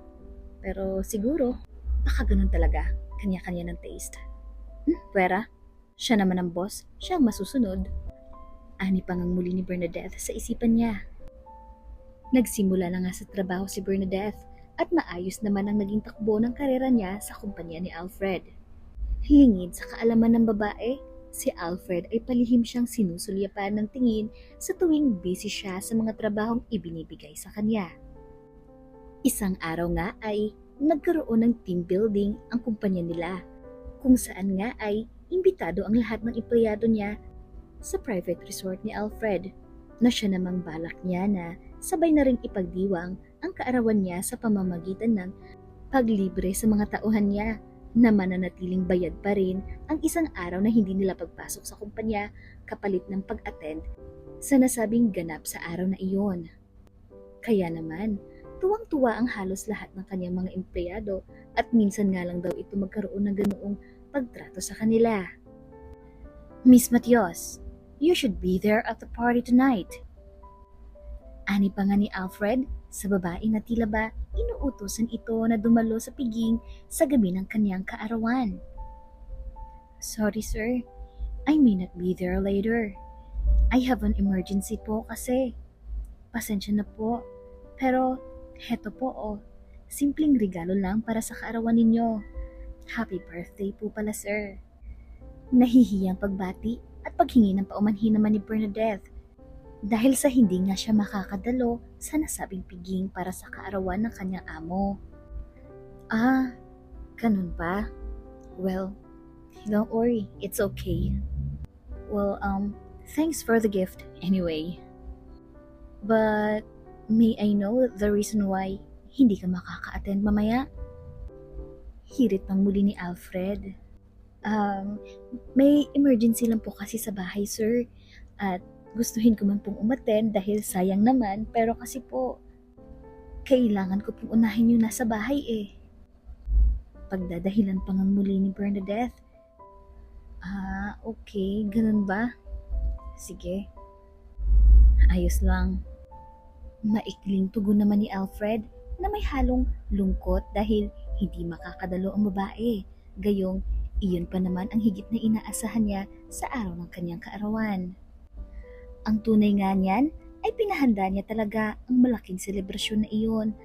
Pero siguro, baka ganun talaga. Kanya-kanya ng taste. Pwera, siya naman ang boss, siya ang masusunod. Ani pang ang muli ni Bernadette sa isipan niya. Nagsimula na nga sa trabaho si Bernadette at maayos naman ang naging takbo ng karera niya sa kumpanya ni Alfred. Lingid sa kaalaman ng babae, si Alfred ay palihim siyang sinusulyapan ng tingin sa tuwing busy siya sa mga trabahong ibinibigay sa kanya. Isang araw nga ay nagkaroon ng team building ang kumpanya nila, kung saan nga ay imbitado ang lahat ng empleyado niya sa private resort ni Alfred, na siya namang balak niya na sabay na ring ipagdiwang ang kaarawan niya sa pamamagitan ng paglibre sa mga tauhan niya na mananatiling bayad pa rin ang isang araw na hindi nila pagpasok sa kumpanya kapalit ng pag-attend sa nasabing ganap sa araw na iyon. Kaya naman, tuwang-tuwa ang halos lahat ng kanyang mga empleyado at minsan nga lang daw ito magkaroon ng ganoong pagtrato sa kanila. Miss Matios, you should be there at the party tonight. Ani pa nga ni Alfred sa babae na tila ba inuutosan ito na dumalo sa piging sa gabi ng kanyang kaarawan. Sorry sir, I may not be there later. I have an emergency po kasi. Pasensya na po, pero heto po simpleng regalo lang para sa kaarawan ninyo. Happy birthday po pala sir. Nahihiyang pagbati at paghingi ng paumanhin naman ni Bernadette dahil sa hindi nga siya makakadalo sa nasabing piging para sa kaarawan ng kanyang amo. Ganun ba? Well, don't worry, it's okay. Well, thanks for the gift anyway. But, may I know the reason why hindi ka makaka-attend mamaya? Hirit pang muli ni Alfred. May emergency lang po kasi sa bahay, sir. At gustuhin ko man pong umattend dahil sayang naman, pero kasi po, kailangan ko pong unahin yung nasa bahay eh. Pagdadahilan pang ang muli ni Bernadette. Okay, ganun ba? Sige. Ayos lang. Maikling tugon naman ni Alfred na may halong lungkot dahil hindi makakadalo ang babae. Gayong iyon pa naman ang higit na inaasahan niya sa araw ng kanyang kaarawan. Ang tunay nga niyan ay pinahanda niya talaga ang malaking selebrasyon na iyon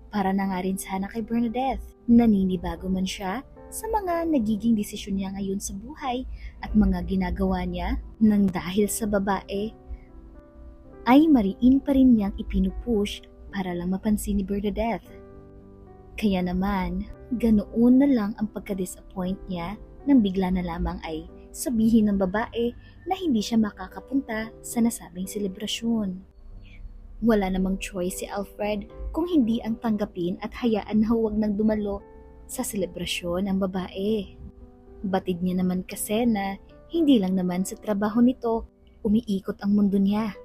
para na nga rin sana kay Bernadette. Naninibago man siya sa mga nagiging desisyon niya ngayon sa buhay at mga ginagawa niya nang dahil sa babae, ay mariin pa rin niyang ipinupush para lang mapansin ni Bernadette. Kaya naman, ganoon na lang ang pagka-disappoint niya nang bigla na lamang ay sabihin ng babae na hindi siya makakapunta sa nasabing selebrasyon. Wala namang choice si Alfred kung hindi ang tanggapin at hayaan na huwag nang dumalo sa selebrasyon ang babae. Batid niya naman kasi na hindi lang naman sa trabaho nito umiikot ang mundo niya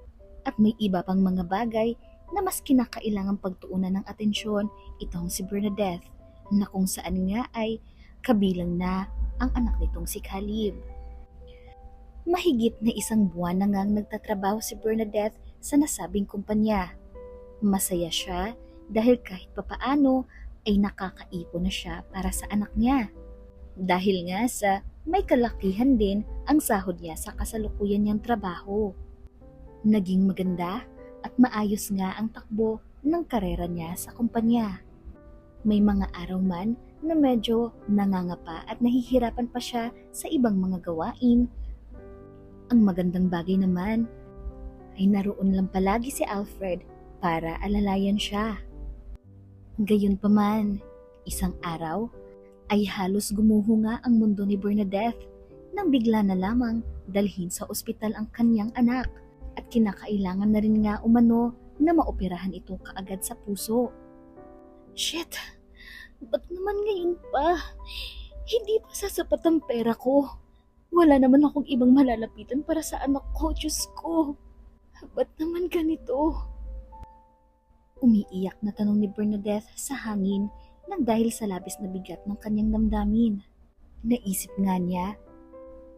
at may iba pang mga bagay na mas kinakailangang pagtuunan ng atensyon itong si Bernadette na kung saan nga ay kabilang na ang anak nitong si Caleb. Mahigit na isang buwan na ngang nagtatrabaho si Bernadette sa nasabing kumpanya. Masaya siya dahil kahit papaano ay nakakaipon na siya para sa anak niya. Dahil nga sa may kalakihan din ang sahod niya sa kasalukuyan niyang trabaho. Naging maganda at maayos nga ang takbo ng karera niya sa kumpanya. May mga araw man na medyo nangangapa at nahihirapan pa siya sa ibang mga gawain. Ang magandang bagay naman ay naroon lang palagi si Alfred para alalayan siya. Gayunpaman, isang araw ay halos gumuho nga ang mundo ni Bernadette nang bigla na lamang dalhin sa ospital ang kanyang anak at kinakailangan na rin nga umano na maoperahan ito kaagad sa puso. Shit! Ba't naman ngayon pa? Hindi pa sasapat ang pera ko. Wala naman akong ibang malalapitan para sa anak ko, Diyos ko. Ba't naman ganito? Umiiyak na tanong ni Bernadette sa hangin nang dahil sa labis na bigat ng kanyang damdamin. Naisip nga niya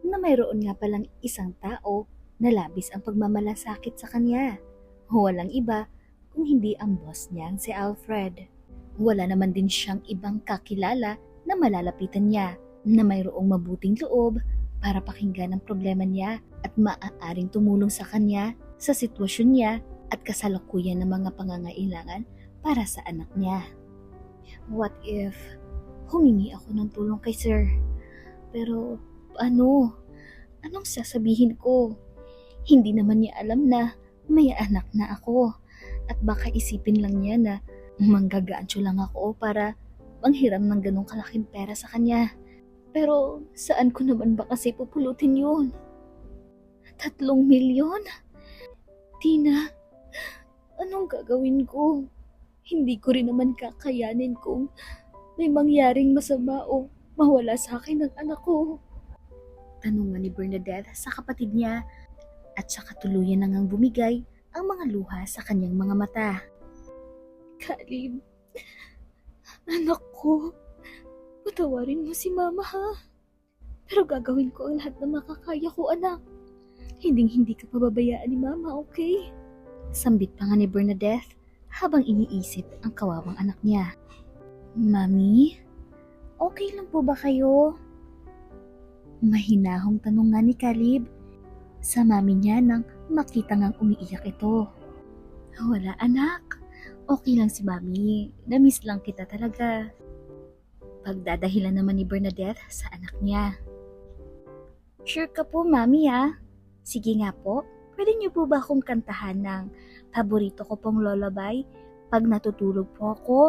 na mayroon nga palang isang tao na labis ang pagmamalasakit sa kanya. Walang iba kung hindi ang boss niyang si Alfred. Wala naman din siyang ibang kakilala na malalapitan niya na mayroong mabuting loob para pakinggan ang problema niya at maaaring tumulong sa kanya sa sitwasyon niya at kasalukuyan ng mga pangangailangan para sa anak niya. What if humingi ako ng tulong kay sir? Pero paano? Anong sasabihin ko? Hindi naman niya alam na may anak na ako at baka isipin lang niya na manggagaancho lang ako para manghiram ng ganong kalaking pera sa kanya. Pero saan ko naman ba kasi pupulutin yun? 3 milyon? Tina, anong gagawin ko? Hindi ko rin naman kakayanin kung may mangyaring masama o mawala sa akin ng anak ko. Tanungan ni Bernadette sa kapatid niya at saka tuluyan na ngang bumigay ang mga luha sa kanyang mga mata. Caleb, anak ko, patawarin mo si mama ha. Pero gagawin ko ang lahat na makakaya ko, anak. Hindi ka pababayaan ni mama, okay? Sambit pa nga ni Bernadette habang iniisip ang kawawang anak niya. Mami, okay lang po ba kayo? Mahinahong tanong nga ni Caleb sa mami niya nang makita ngang umiiyak ito. Wala anak, okay lang si mami, na-miss lang kita talaga. Pagdadahilan naman ni Bernadette sa anak niya. Sure ka po mami ha? Sige nga po, pwede niyo po ba akong kantahan ng paborito ko pong lullaby pag natutulog po ako?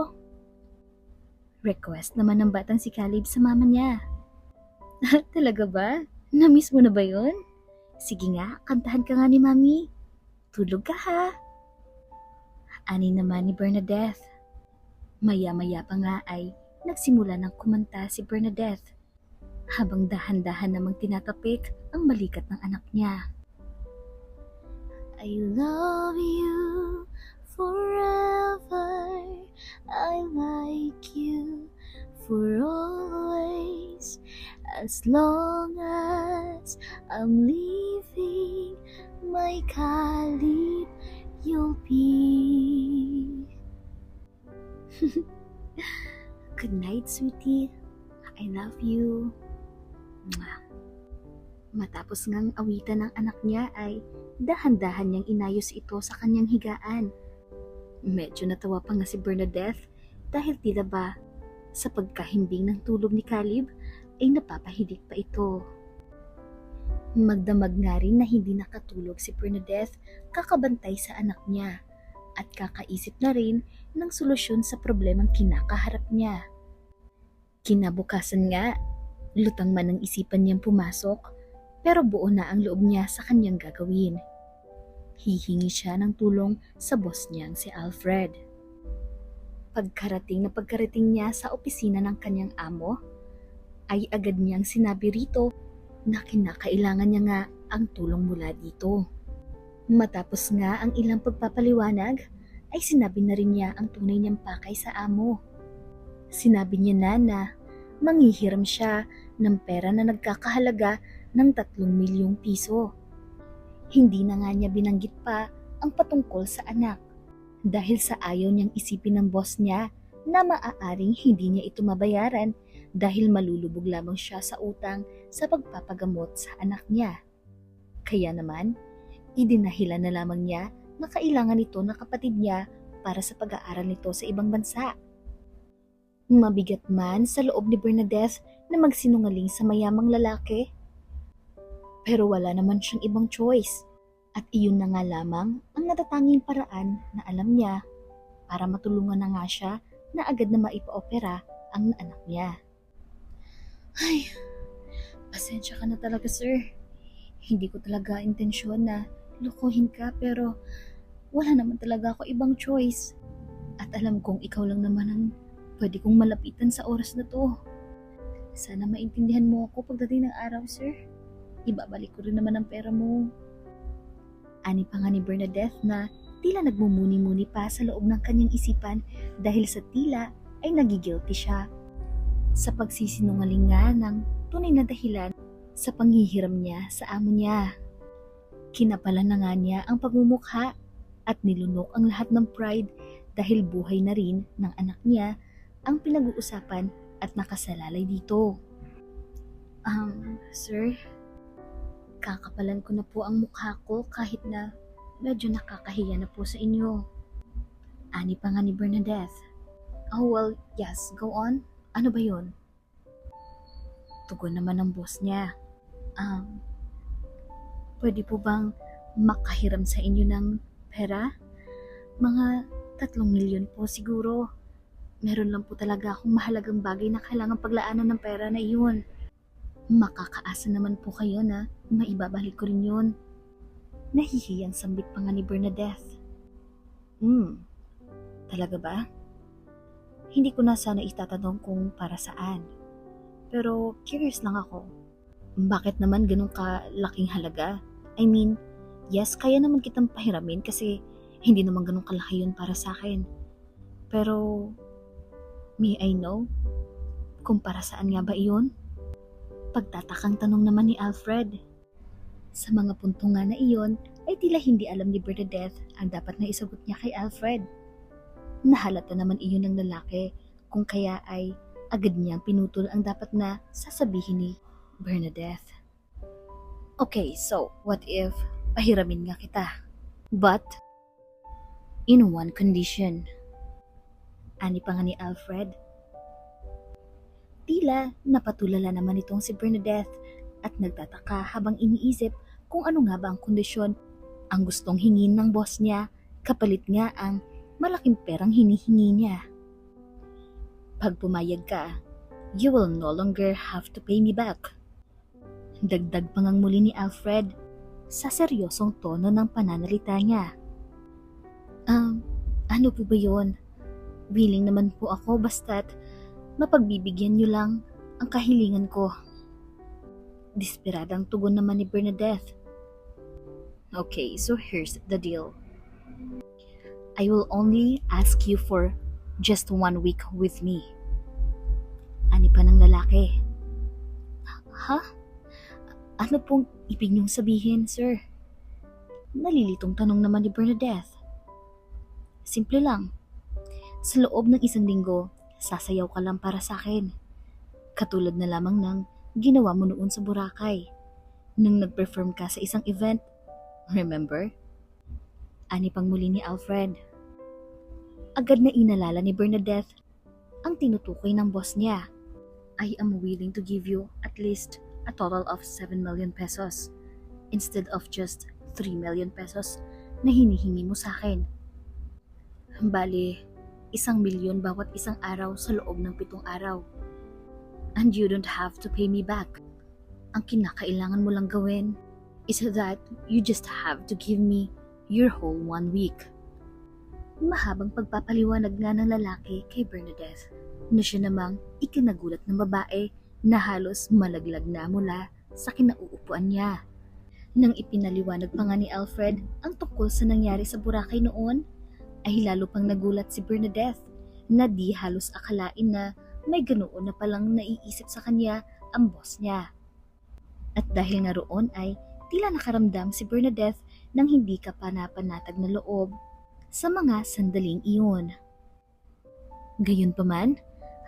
Request naman ng batang si Caleb sa mama niya. Talaga ba? Na-miss mo na ba yun? Sige nga, kantahan ka nga ni mami. Tulog ka ha. Ani naman ni Bernadette. Maya-maya pa nga ay nagsimula ng kumanta si Bernadette habang dahan-dahan namang tinatapik ang balikat ng anak niya. I love you forever, I like you for always, as long as I'm living, my Caleb, you'll be. Good night, sweetie. I love you. Mwah. Matapos ngang awitan ng anak niya ay dahan-dahan niyang inayos ito sa kanyang higaan. Medyo natawa pa nga si Bernadette dahil tila ba sa pagkahimbing ng tulog ni Caleb ay napapahidik pa ito. Magdamag nga rin na hindi nakatulog si Bernadette kakabantay sa anak niya at kakaisip na rin ng solusyon sa problemang kinakaharap niya. Kinabukasan nga, lutang man ang isipan niyang pumasok, pero buo na ang loob niya sa kanyang gagawin. Hihingi siya ng tulong sa boss niyang si Alfred. Pagkarating niya sa opisina ng kanyang amo, ay agad niyang sinabi rito na kinakailangan niya nga ang tulong mula dito. Matapos nga ang ilang pagpapaliwanag, ay sinabi na rin niya ang tunay niyang pakay sa amo. Sinabi niya na manghihiram siya ng pera na nagkakahalaga ng 3 milyong piso. Hindi na nga niya binanggit pa ang patungkol sa anak dahil sa ayaw niyang isipin ng boss niya na maaaring hindi niya ito mabayaran dahil malulubog lamang siya sa utang sa pagpapagamot sa anak niya. Kaya naman, idinahilan na lamang niya na kailangan ito ng kapatid niya para sa pag-aaral nito sa ibang bansa. Mabigat man sa loob ni Bernadette na magsinungaling sa mayamang lalaki, pero wala naman siyang ibang choice. At iyon na nga lamang ang natatanging paraan na alam niya para matulungan na nga siya na agad na maipa-opera ang anak niya. Ay, pasensya ka na talaga, sir. Hindi ko talaga intensyon na lukuhin ka, pero wala naman talaga ako ibang choice. At alam kong ikaw lang naman ang pwede kong malapitan sa oras na to. Sana maintindihan mo ako pagdating ng araw, sir. Ibabalik ko rin naman ang pera mo. Ani pa nga ni Bernadette na tila nagmumuni-muni pa sa loob ng kanyang isipan dahil sa tila ay nagigilty siya sa pagsisinungaling nga ng tunay na dahilan sa panghihiram niya sa amo niya. Kinapalan na nga niya ang pagmumukha at nilunok ang lahat ng pride dahil buhay na rin ng anak niya ang pinag-uusapan at nakasalalay dito. Sir, kakapalan ko na po ang mukha ko kahit na medyo nakakahiya na po sa inyo. Ani pa nga ni Bernadette. Oh well, yes, go on. Ano ba yun? Tugon naman ng boss niya. Pwede po bang makahiram sa inyo ng pera? Mga 3 milyon po siguro. Meron lang po talaga akong mahalagang bagay na kailangan paglaanan ng pera na iyon. Makakaasa naman po kayo na maibabalik ko rin yun. Nahihiyang sambit pa nga ni Bernadette. Talaga ba? Hindi ko na sana itatanong kung para saan. Pero curious lang ako. Bakit naman ganun kalaking halaga? I mean, yes, kaya naman kitang pahiramin kasi hindi naman ganun kalaki yun para sa akin. Pero, may I know? Kung para saan nga ba iyon? Pagtatakang tanong naman ni Alfred. Sa mga punto nga na iyon ay tila hindi alam ni Bernadette ang dapat na isagot niya kay Alfred. Nahalata naman iyon ng lalaki kung kaya ay agad niyang pinutol ang dapat na sasabihin ni Bernadette. Okay, so what if pahiramin nga kita? But in one condition. Ani pa nga ni Alfred. Tila napatulala naman itong si Bernadette at nagtataka habang iniisip kung ano nga ba ang kondisyon ang gustong hingin ng boss niya kapalit nga ang malaking perang hinihingi niya. Pag pumayag ka, you will no longer have to pay me back. Dagdag pa ngang muli ni Alfred sa seryosong tono ng pananalita niya. Ano po ba yun? Willing naman po ako basta't mapagbibigyan niyo lang ang kahilingan ko. Desperadang tugon naman ni Bernadette. Okay, so here's the deal. I will only ask you for just 1 week with me. Ani pa ng lalaki. Ha? Ano pong ibig niyong sabihin, sir? Nalilitong tanong naman ni Bernadette. Simple lang. Sa loob ng 1 linggo, sasayaw ka lang para sa akin. Katulad na lamang ng ginawa mo noon sa Boracay. Nung nag-perform ka sa isang event. Remember? Ani pang muli ni Alfred. Agad na inalala ni Bernadette ang tinutukoy ng boss niya. I am willing to give you at least a total of 7 million pesos instead of just 3 million pesos na hinihingi mo sa akin. Bali, 1 milyon bawat isang araw sa loob ng 7 araw. And you don't have to pay me back. Ang kinakailangan mo lang gawin is that you just have to give me your whole 1 week. Mahabang pagpapaliwanag nga ng lalaki kay Bernadette na siya namang ikinagulat ng babae na halos malaglag na mula sa kinauupuan niya. Nang ipinaliwanag pa nga ni Alfred ang tungkol sa nangyari sa Boracay noon, ay lalo pang nagulat si Bernadette na di halos akalain na may ganoon na palang naiisip sa kanya ang boss niya. At dahil nga roon ay tila nakaramdam si Bernadette ng hindi kapanapanatag na loob sa mga sandaling iyon. Gayunpaman,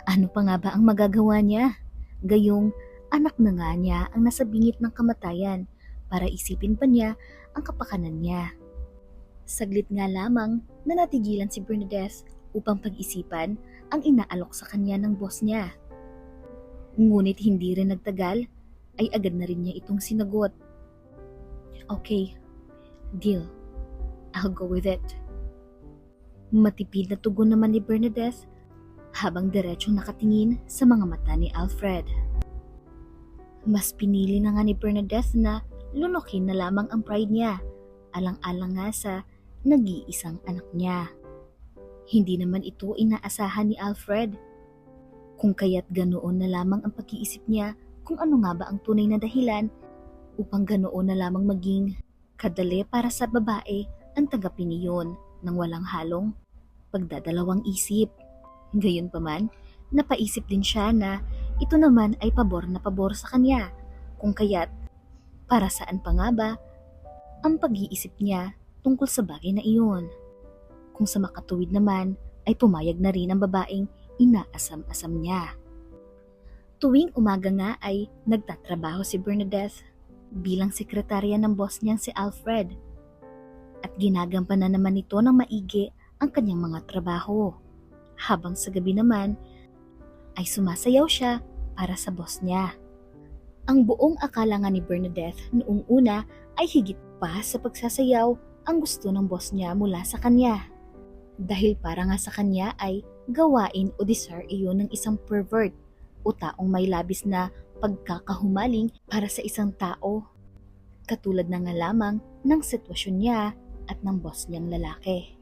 ano pa nga ba ang magagawa niya? Gayong anak na nga niya ang nasa bingit ng kamatayan para isipin pa niya ang kapakanan niya. Saglit nga lamang na natigilan si Bernadette upang pag-isipan ang inaalok sa kanya ng boss niya. Ngunit hindi rin nagtagal ay agad na rin niya itong sinagot. Okay, deal. I'll go with it. Matipid na tugon naman ni Bernadette habang diretsong nakatingin sa mga mata ni Alfred. Mas pinili na nga ni Bernadette na lunukin na lamang ang pride niya, alang-alang nga sa nag-iisang anak niya. Hindi naman ito inaasahan ni Alfred, kung kaya't ganoon na lamang ang pag-iisip niya kung ano nga ba ang tunay na dahilan upang ganoon na lamang maging kadali para sa babae ang tanggapin niyon ng walang halong pagdadalawang isip. Gayunpaman, napaisip din siya na ito naman ay pabor na pabor sa kanya, kung kaya't para saan pa nga ba ang pag-iisip niya tungkol sa bagay na iyon. Kung sa makatuwid naman ay pumayag na rin ang babaeng inaasam-asam niya. Tuwing umaga nga ay nagtatrabaho si Bernadette bilang sekretarya ng boss niyang si Alfred at ginagampanan naman nito ng maigi ang kanyang mga trabaho. Habang sa gabi naman ay sumasayaw siya para sa boss niya. Ang buong akala nga ni Bernadette noong una ay higit pa sa pagsasayaw ang gusto ng boss niya mula sa kanya. Dahil para nga sa kanya ay gawain o desire iyon ng isang pervert o taong may labis na pagkakahumaling para sa isang tao. Katulad na nga lamang ng sitwasyon niya at ng boss niyang lalaki.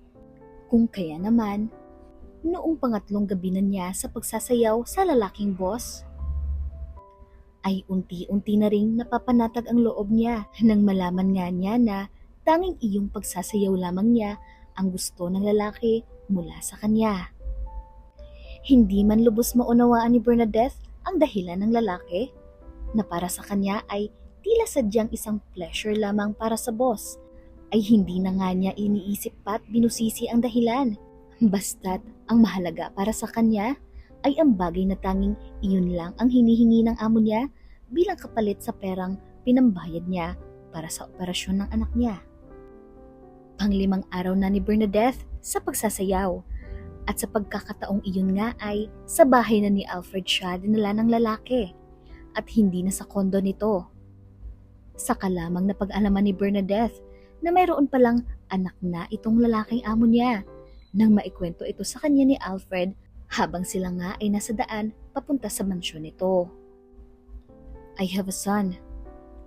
Kung kaya naman, noong pangatlong gabi na niya sa pagsasayaw sa lalaking boss, ay unti-unti na ring napapanatag ang loob niya nang malaman nga niya na tanging iyong pagsasayaw lamang niya ang gusto ng lalaki mula sa kanya. Hindi man lubos maunawaan ni Bernadette ang dahilan ng lalaki na para sa kanya ay tila sadyang isang pleasure lamang para sa boss, ay hindi na nga niya iniisip pa at binusisi ang dahilan. Basta't ang mahalaga para sa kanya ay ang bagay na tanging iyon lang ang hinihingi ng amo niya bilang kapalit sa perang pinambayad niya para sa operasyon ng anak niya. Panglimang araw na ni Bernadette sa pagsasayaw at sa pagkakataong iyon nga ay sa bahay na ni Alfred siya dinala ng lalaki at hindi na sa kondo nito. Saka lamang napag-alaman ni Bernadette na mayroon palang anak na itong lalaking amo niya nang maikwento ito sa kanya ni Alfred habang sila nga ay nasa daan papunta sa mansyon nito. I have a son.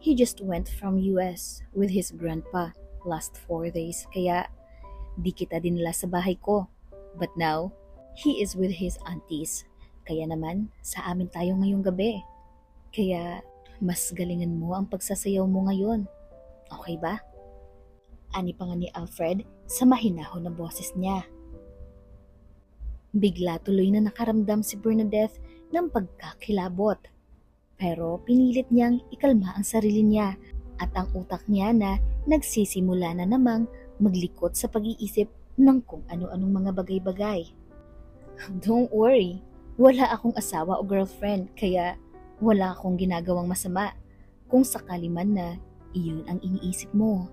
He just went from US with his grandpa last 4 days kaya di kita dinala sa bahay ko. But now, he is with his aunties. Kaya naman, sa amin tayo ngayong gabi. Kaya mas galingan mo ang pagsasayaw mo ngayon. Okay ba? Ani pa nga ni Alfred sa mahinahon na boses niya. Bigla tuloy na nakaramdam si Bernadette ng pagkakilabot. Pero pinilit niyang ikalma ang sarili niya at ang utak niya na nagsisimula na namang maglikot sa pag-iisip ng kung ano-anong mga bagay-bagay. Don't worry, wala akong asawa o girlfriend kaya wala akong ginagawang masama kung sakali man na iyon ang iniisip mo.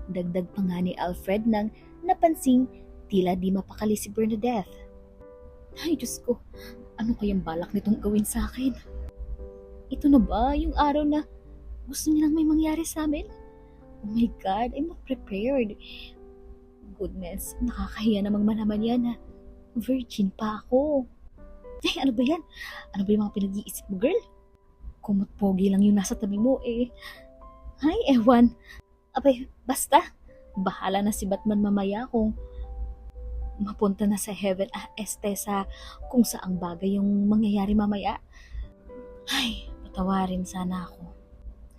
Dagdag pa nga ni Alfred nang napansing tila di mapakali si Bernadette. Ay Diyos ko, ano kayang balak nitong gawin sa akin? Ito na ba yung araw na gusto nilang may mangyari sa amin? Oh my God, I'm not prepared. Goodness, nakakahiya namang malaman yan na virgin pa ako. Eh, ano ba yan? Ano ba yung mga pinag-iisip mo, girl? Kumot pogi lang yung nasa tabi mo eh. Ay, ewan. Abay, basta. Bahala na si Batman mamaya kung mapunta na sa heaven sa kung saang bagay yung mangyayari mamaya. Ay, patawarin sana ako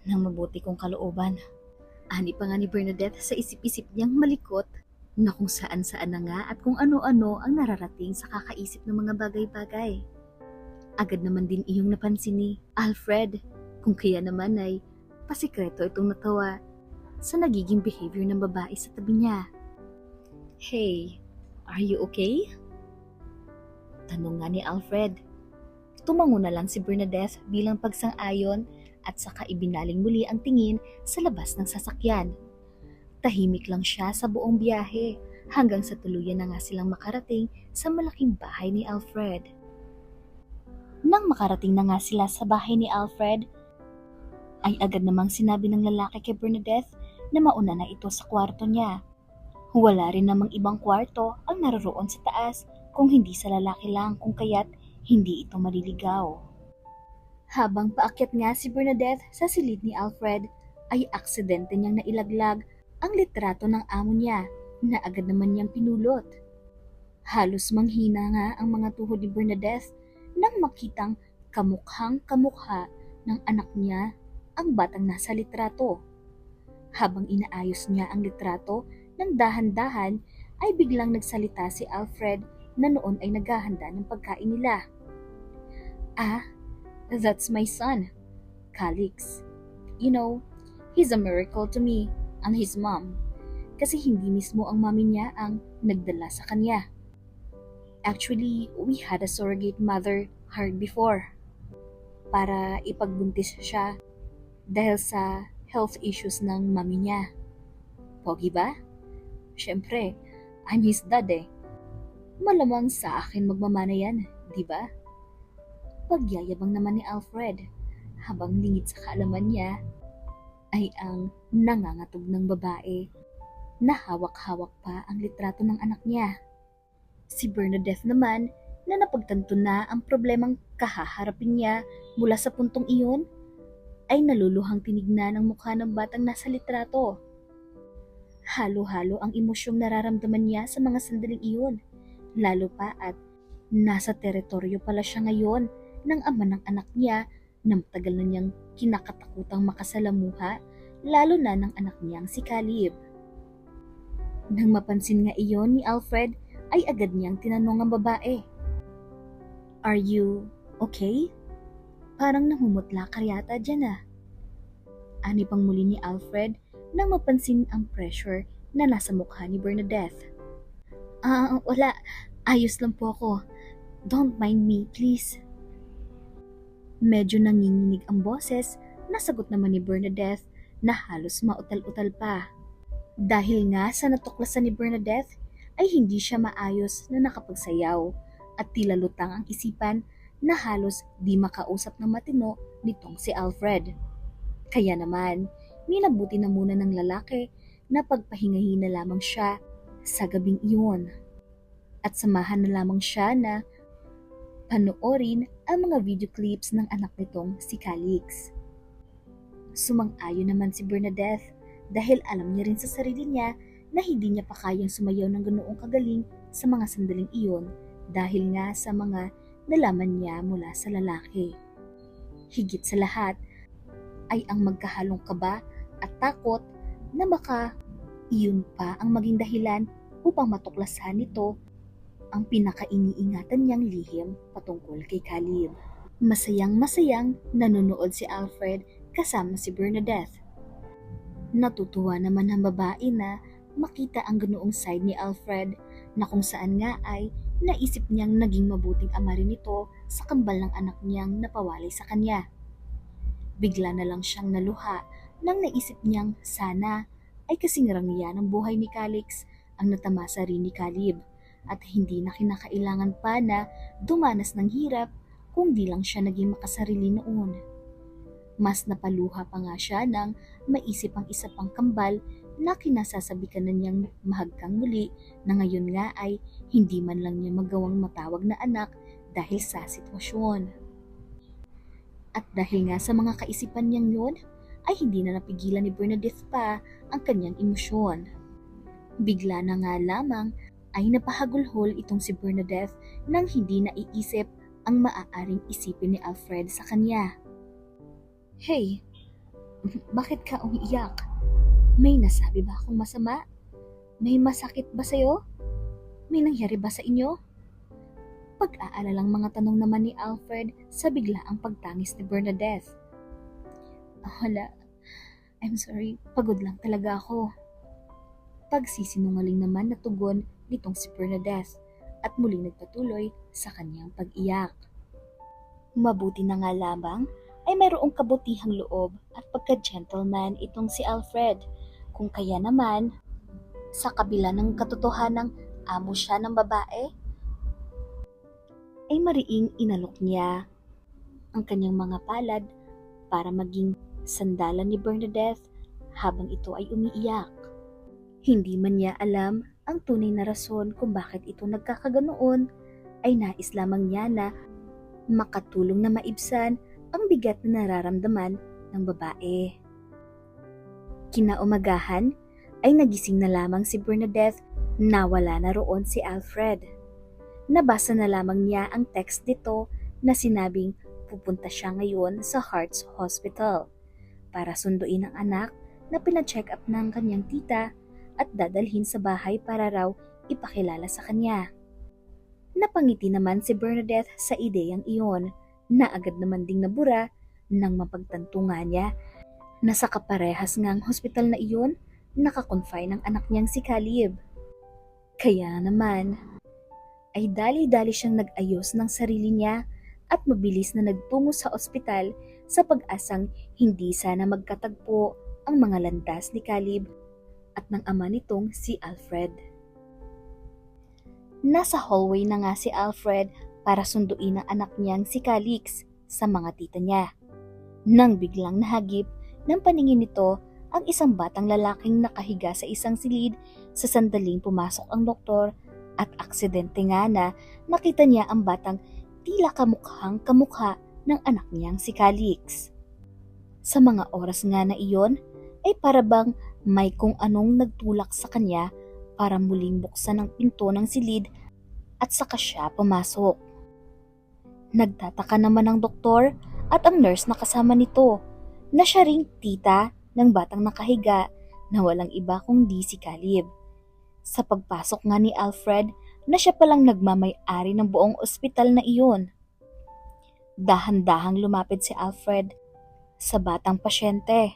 ng mabuti kong kalooban. Ani pa nga ni Bernadette sa isip-isip niyang malikot na kung saan-saan na nga at kung ano-ano ang nararating sa kakaisip ng mga bagay-bagay. Agad naman din iyong napansin ni Alfred, kung kaya naman ay pasikreto itong natawa sa nagiging behavior ng babae sa tabi niya. Hey, are you okay? Tanong nga ni Alfred. Tumango na lang si Bernadette bilang pagsang-ayon at saka ibinaling muli ang tingin sa labas ng sasakyan. Tahimik lang siya sa buong biyahe hanggang sa tuluyan na nga silang makarating sa malaking bahay ni Alfred. Nang makarating na nga sila sa bahay ni Alfred, ay agad namang sinabi ng lalaki kay Bernadette na mauna na ito sa kwarto niya. Wala rin namang ibang kwarto ang naroroon sa taas kung hindi sa lalaki lang, kung kaya't hindi ito maliligaw. Habang paakyat nga si Bernadette sa silid ni Alfred, ay aksidente niyang nailaglag ang litrato ng amo niya na agad naman niyang pinulot. Halos manghina nga ang mga tuhod ni Bernadette nang makitang kamukhang kamukha ng anak niya ang batang nasa litrato. Habang inaayos niya ang litrato ng dahan-dahan ay biglang nagsalita si Alfred na noon ay naghahanda ng pagkain nila. "Ah, that's my son, Calix. You know, he's a miracle to me and his mom kasi hindi mismo ang mami niya ang nagdala sa kanya. Actually, we had a surrogate mother hired before para ipagbuntis siya dahil sa health issues ng mami niya. Pogi ba? Siyempre, I'm his dad eh. Malamang sa akin magmamana yan, di ba?" Pagyayabang naman ni Alfred habang lingid sa kaalaman niya ay ang nangangatog ng babae na hawak-hawak pa ang litrato ng anak niya. Si Bernadette naman na napagtanto na ang problemang kahaharapin niya mula sa puntong iyon ay naluluhang tinignan ang mukha ng batang nasa litrato. Halo-halo ang emosyong nararamdaman niya sa mga sandaling iyon, lalo pa at nasa teritoryo pala siya ngayon ng ama ng anak niya na matagal na niyang kinakatakutang makasalamuha, lalo na ng anak niyang si Caleb. Nang mapansin nga iyon ni Alfred, ay agad niyang tinanong ang babae, "Are you okay? Parang namumutla ka yata dyan ah." Ani pang muli ni Alfred nang mapansin ang pressure na nasa mukha ni Bernadette. Wala. Ayos lang po ako. Don't mind me, please." Medyo nanginginig ang boses, nasagot naman ni Bernadette na halos mautal-utal pa. Dahil nga sa natuklasan ni Bernadette, ay hindi siya maayos na nakapagsayaw at tila lutang ang isipan na halos di makausap ng matino nitong si Alfred. Kaya naman, minabuti na muna ng lalaki na pagpahingahin na lamang siya sa gabing iyon. At samahan na lamang siya na panoorin ang mga video clips ng anak nitong si Calix. Sumang-ayon naman si Bernadette dahil alam niya rin sa sarili niya na hindi niya pa kayang sumayaw ng ganoong kagaling sa mga sandaling iyon dahil nga sa mga nalaman niya mula sa lalaki. Higit sa lahat ay ang magkahalong kaba at takot na baka iyon pa ang maging dahilan upang matuklasan nito ang pinaka-iniingatan niyang lihim patungkol kay Caleb. Masayang-masayang nanonood si Alfred kasama si Bernadette. Natutuwa naman ang babae na makita ang ganoong side ni Alfred na kung saan nga ay naisip niyang naging mabuting ama rin ito sa kambal ng anak niyang napawalay sa kanya. Bigla na lang siyang naluha nang naisip niyang sana ay kasing rangya ng buhay ni Calix ang natamasa rin ni Caleb at hindi na kinakailangan pa na dumanas ng hirap kung di lang siya naging makasarili noon. Mas napaluha pa nga siya nang maisip ang isa pang kambal na kinasasabikan na niyang mahagkang muli na ngayon nga ay hindi man lang niya magawang matawag na anak dahil sa sitwasyon. At dahil nga sa mga kaisipan niyang yun, ay hindi na napigilan ni Bernadette pa ang kanyang emosyon. Bigla na nga lamang ay napahagulhol itong si Bernadette nang hindi naiisip ang maaaring isipin ni Alfred sa kanya. "Hey, bakit ka umiiyak? May nasabi ba akong masama? May masakit ba sa'yo? May nangyari ba sa inyo?" Pag-aalalang mga tanong naman ni Alfred sa biglaang pagtangis ni Bernadette. "Wala, I'm sorry, pagod lang talaga ako." Pagsisinungaling naman na tugon nitong si Bernadette at muling nagpatuloy sa kanyang pag-iyak. Mabuti na nga lamang ay mayroong kabutihang loob at pagka-gentleman itong si Alfred, kung kaya naman Sa kabila ng katotohanang amo siya ng babae, ay mariing inalok niya ang kanyang mga palad para maging sandalan ni Bernadette habang ito ay umiiyak. Hindi man niya alam ang tunay na rason kung bakit ito nagkakaganoon, ay nais lamang niya na makatulong na maibsan ang bigat na nararamdaman ng babae. Kinaumagahan ay nagising na lamang si Bernadette na wala na roon si Alfred. Nabasa na lamang niya ang text dito na sinabing pupunta siya ngayon sa Hearts Hospital para sunduin ang anak na pina-check up ng kanyang tita at dadalhin sa bahay para raw ipakilala sa kanya. Napangiti naman si Bernadette sa ideyang iyon na agad naman ding nabura nang mapagtanto nga niya na sa kaparehas ngang hospital na iyon nakakonfine ang anak niyang si Caleb. Kaya naman ay dali-dali siyang nag-ayos ng sarili niya at mabilis na nagtungo sa ospital sa pag-asang hindi sana magkatagpo ang mga landas ni Caleb at ng ama nitong si Alfred. Nasa hallway na nga si Alfred para sunduin ang anak niyang si Calix sa mga tita niya. Nang biglang nahagip ng paningin nito ang isang batang lalaking nakahiga sa isang silid sa sandaling pumasok ang doktor at aksidente nga na nakita niya ang batang tila kamukhang kamukha ng anak niyang si Calix. Sa mga oras nga na iyon ay parabang may kung anong nagtulak sa kanya para muling buksan ang pinto ng silid at saka siya pumasok. Nagtataka naman ang doktor at ang nurse na kasama nito na siya ring tita ng batang nakahiga na walang iba kundi si Caleb. Sa pagpasok nga ni Alfred na siya palang nagmamay-ari ng buong ospital na iyon. Dahan-dahang lumapit si Alfred sa batang pasyente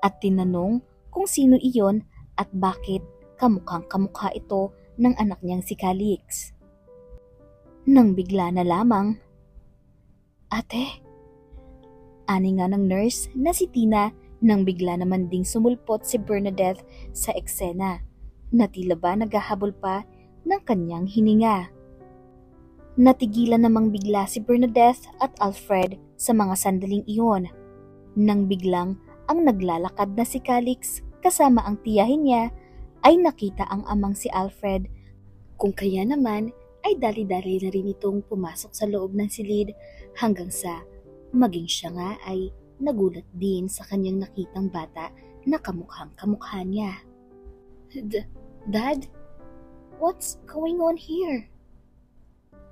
at tinanong kung sino iyon at bakit kamukhang kamukha ito ng anak niyang si Calix. Nang bigla na lamang, "Ate," ani nga ng nurse na si Tina nang bigla naman ding sumulpot si Bernadette sa eksena na tila ba naghahabol pa ng kanyang hininga. Natigilan namang bigla si Bernadette at Alfred sa mga sandaling iyon nang biglang ang naglalakad na si Calix kasama ang tiyahin niya ay nakita ang amang si Alfred, kung kaya naman ay dali-dali na rin itong pumasok sa loob ng silid hanggang sa maging siya nga ay nagulat din sa kanyang nakitang bata na kamukhang kamukha niya. "Dad, what's going on here?"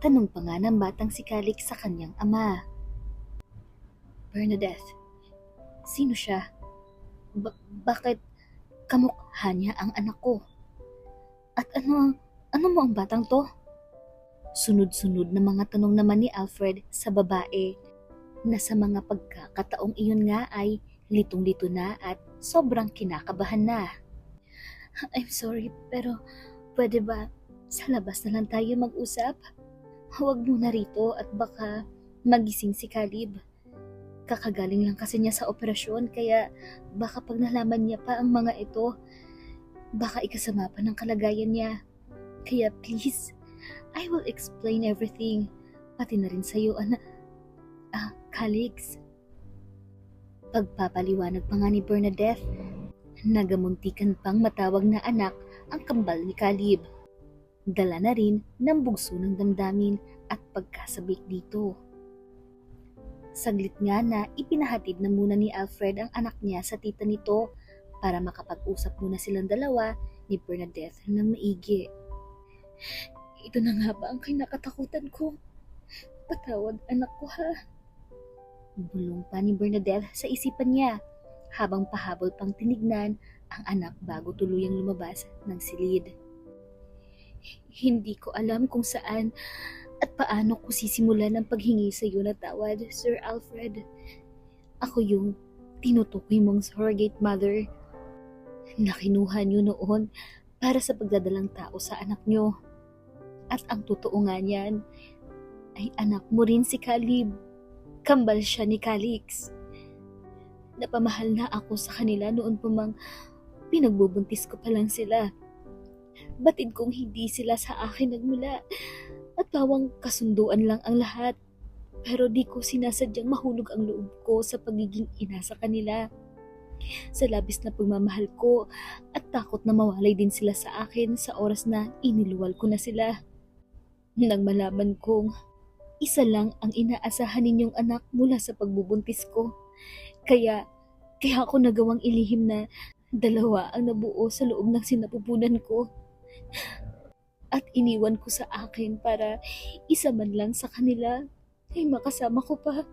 Tanong pa nga ng batang si Calix sa kanyang ama. "Bernadette, sino siya? Bakit kamukha niya ang anak ko? At ano mo ang batang to?" Sunod-sunod na mga tanong naman ni Alfred sa babae na sa mga pagkakataong iyon nga ay litong-lito na at sobrang kinakabahan na. "I'm sorry, pero pwede ba sa labas na lang tayo mag-usap? Huwag muna rito at baka magising si Caleb. Kakagaling lang kasi niya sa operasyon kaya baka pag nalaman niya pa ang mga ito, baka ikasama pa ng kalagayan niya. Kaya please, I will explain everything, pati na rin sa'yo, Calix." Pagpapaliwanag pa nga ni Bernadette, nagamuntikan pang matawag na anak ang kambal ni Caleb. Dala na rin ng bugso ng damdamin at pagkasabik dito. Saglit nga na ipinahatid na muna ni Alfred ang anak niya sa tita nito para makapag-usap muna silang dalawa ni Bernadette ng maigi. "Ito na nga ba ang kinakatakutan ko? Patawad anak ko ha." Bulong pa ni Bernadette sa isipan niya habang pahabol pang tinignan ang anak bago tuluyang lumabas ng silid. "Hindi ko alam kung saan at paano ko sisimulan ang paghingi sa iyo na tawad, Sir Alfred. Ako yung tinutukoy mong surrogate mother na kinuha niyo noon para sa pagdadalang tao sa anak niyo. At ang totoo nga niyan ay anak mo rin si Caleb. Kambal siya ni Calix. Napamahal na ako sa kanila noon pa mang Pinagbubuntis ko pa lang sila. Batid kong hindi sila sa akin nagmula at pawang kasunduan lang ang lahat. Pero di ko sinasadyang mahulog ang loob ko sa pagiging ina sa kanila. Sa labis na pagmamahal ko at takot na mawalay din sila sa akin sa oras na iniluwal ko na sila. Nang malaman kong isa lang ang inaasahan ninyong anak mula sa pagbubuntis ko. Kaya ako nagawang ilihim na dalawa ang nabuo sa loob ng sinapupunan ko. At iniwan ko sa akin para isa man lang sa kanila ay makasama ko pa.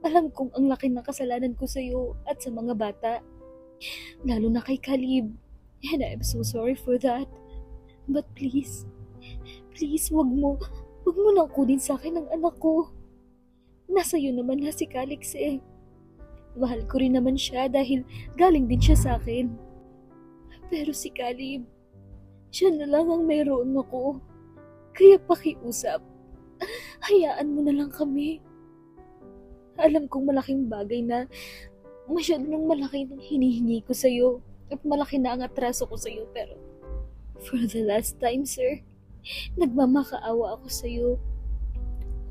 Alam kong ang laki ng kasalanan ko sa iyo at sa mga bata. Lalo na kay Caleb. And I'm so sorry for that. But please, wag mo nang kunin sa akin ang anak ko. Nasa iyo naman na si Calix eh. Mahal ko rin naman siya dahil galing din siya sa akin. Pero si Caleb, siya na lang ang mayroon ako. Kaya pakiusap, hayaan mo na lang kami. Alam kong malaking bagay na masyado nang malaki ng hinihingi ko sa'yo at malaki na ang atraso ko sa'yo, pero for the last time, sir, nagmamakaawa ako sa'yo.